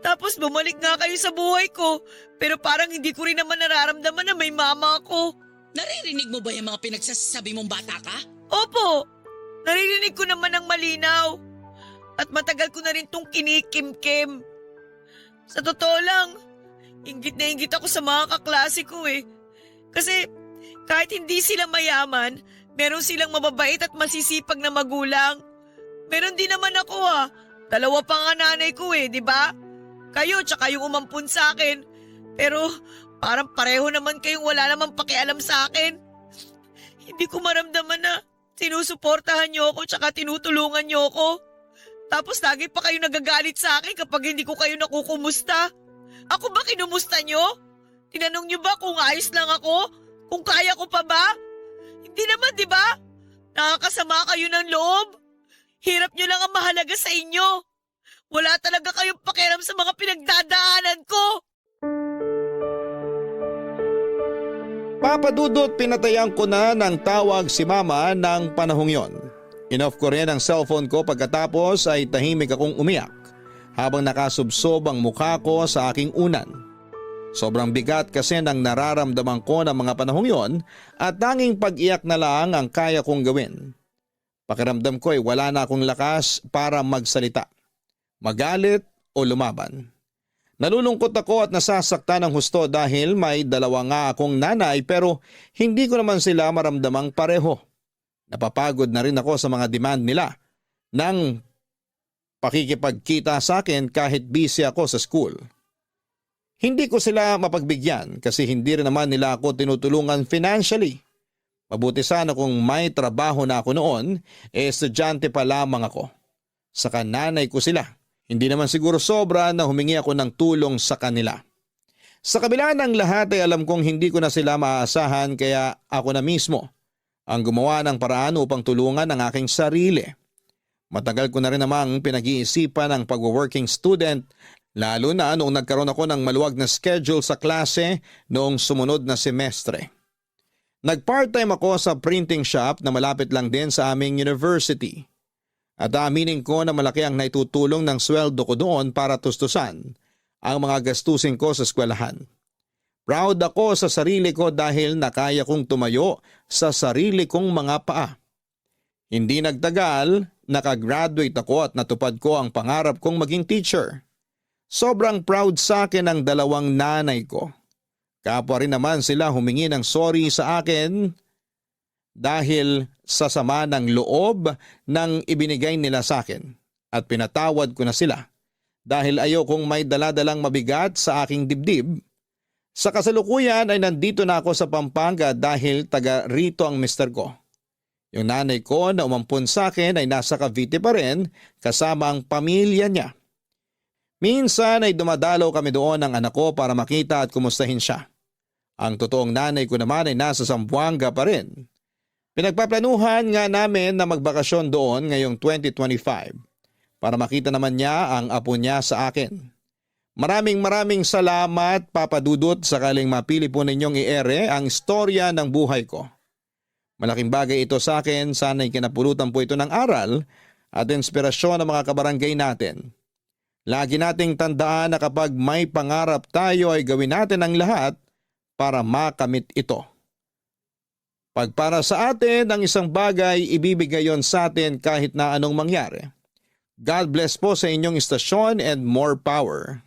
Tapos bumalik nga kayo sa buhay ko. Pero parang hindi ko rin naman nararamdaman na may mama ako. Naririnig mo ba yung mga pinagsasabi mong bata ka? Opo, naririnig ko naman ng malinaw. At matagal ko na rin tong kinikimkim. Sa totoo lang, inggit na inggit ako sa mga kaklase ko eh. Kasi kahit hindi sila mayaman, meron silang mababait at masisipag na magulang. Meron din naman ako 2 pa nga nanay ko eh, di ba? Kayo tsaka yung umampun sa akin. Pero parang pareho naman kayong wala namang pakialam sa akin. Hindi ko maramdaman na sinusuportahan niyo ako tsaka tinutulungan niyo ako. Tapos lagi pa kayo nagagalit sa akin kapag hindi ko kayo nakukumusta. Ako ba kinumusta niyo? Tinanong niyo ba kung ayos lang ako? Kung kaya ko pa ba? Hindi naman, di ba? Nakakasama kayo ng loob. Hirap niyo lang ang mahalaga sa inyo. Wala talaga kayong pakialam sa mga pinagdadaanan ko. Papadudot, pinatayan ko na ng tawag si mama ng panahong yon. Inoff ko rin ang cellphone ko pagkatapos ay tahimik akong umiyak habang nakasubsob ang mukha ko sa aking unan. Sobrang bigat kasi ng nararamdaman ko ng mga panahong yon at tanging pag-iyak na lang ang kaya kong gawin. Pakiramdam ko ay wala na akong lakas para magsalita, magalit o lumaban. Nalulungkot ako at nasasaktan ng husto dahil may 2 nga akong nanay pero hindi ko naman sila maramdamang pareho. Napapagod na rin ako sa mga demand nila ng pakikipagkita sa akin kahit busy ako sa school. Hindi ko sila mapagbigyan kasi hindi rin naman nila ako tinutulungan financially. Mabuti sana kung may trabaho na ako noon, estudyante pa lamang ako. Saka nanay ko sila. Hindi naman siguro sobra na humingi ako ng tulong sa kanila. Sa kabila ng lahat ay alam kong hindi ko na sila maaasahan kaya ako na mismo ang gumawa ng paraan upang tulungan ang aking sarili. Matagal ko na rin namang pinag-iisipan ang pag-working student lalo na noong nagkaroon ako ng maluwag na schedule sa klase noong sumunod na semestre. Nag-part-time ako sa printing shop na malapit lang din sa aming university. At aminin ko na malaki ang naitutulong ng sweldo ko doon para tustusan ang mga gastusin ko sa eskwelahan. Proud ako sa sarili ko dahil nakaya kong tumayo sa sarili kong mga paa. Hindi nagtagal, nakagraduate ako at natupad ko ang pangarap kong maging teacher. Sobrang proud sa akin ang 2 nanay ko. Kapwa rin naman sila humingi ng sorry sa akin dahil sa sama ng loob ng ibinigay nila sa akin at pinatawad ko na sila dahil ayokong may daladalang mabigat sa aking dibdib. Sa kasalukuyan ay nandito na ako sa Pampanga dahil taga rito ang mister ko. Yung nanay ko na umampun sa akin ay nasa Cavite pa rin kasama ang pamilya niya. Minsan ay dumadalaw kami doon ng anak ko para makita at kumustahin siya. Ang totoong nanay ko naman ay nasa Zamboanga pa rin. Pinagpaplanuhan nga namin na magbakasyon doon ngayong 2025 para makita naman niya ang apo niya sa akin. Maraming salamat Papa Dudut sakaling mapili po ninyong i-ere ang istorya ng buhay ko. Malaking bagay ito sa akin, sana'y kinapulutan po ito ng aral at inspirasyon ng mga kabarangay natin. Lagi nating tandaan na kapag may pangarap tayo ay gawin natin ang lahat para makamit ito. Pag para sa atin ang isang bagay, ibibigay yon sa atin kahit na anong mangyari. God bless po sa inyong istasyon and more power.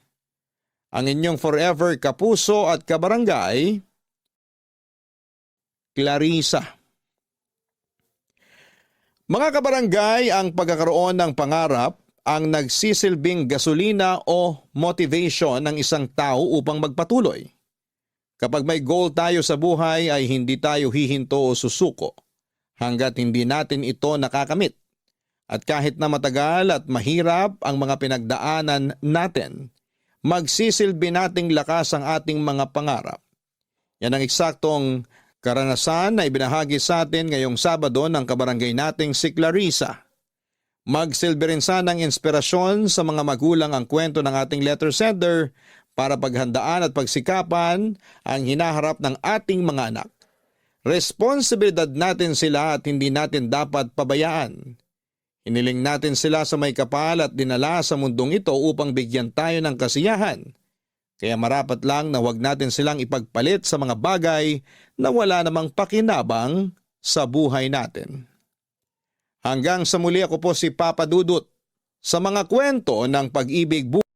Ang inyong forever kapuso at kabarangay, Clarissa. Mga kabarangay, ang pagkakaroon ng pangarap ang nagsisilbing gasolina o motivation ng isang tao upang magpatuloy. Kapag may goal tayo sa buhay ay hindi tayo hihinto o susuko hanggat hindi natin ito nakakamit. At kahit na matagal at mahirap ang mga pinagdaanan natin, magsisilbi nating lakas ang ating mga pangarap. Yan ang eksaktong karanasan na ibinahagi sa atin ngayong Sabado ng kabarangay nating si Clarissa. Magsilbi rin sanang inspirasyon sa mga magulang ang kwento ng ating letter sender para paghandaan at pagsikapan ang hinaharap ng ating mga anak. Responsibilidad natin sila at hindi natin dapat pabayaan. Hiniling natin sila sa may kapal at dinala sa mundong ito upang bigyan tayo ng kasiyahan. Kaya marapat lang na huwag natin silang ipagpalit sa mga bagay na wala namang pakinabang sa buhay natin. Hanggang sa muli, ako po si Papa Dudut sa mga kwento ng pag-ibig buhay.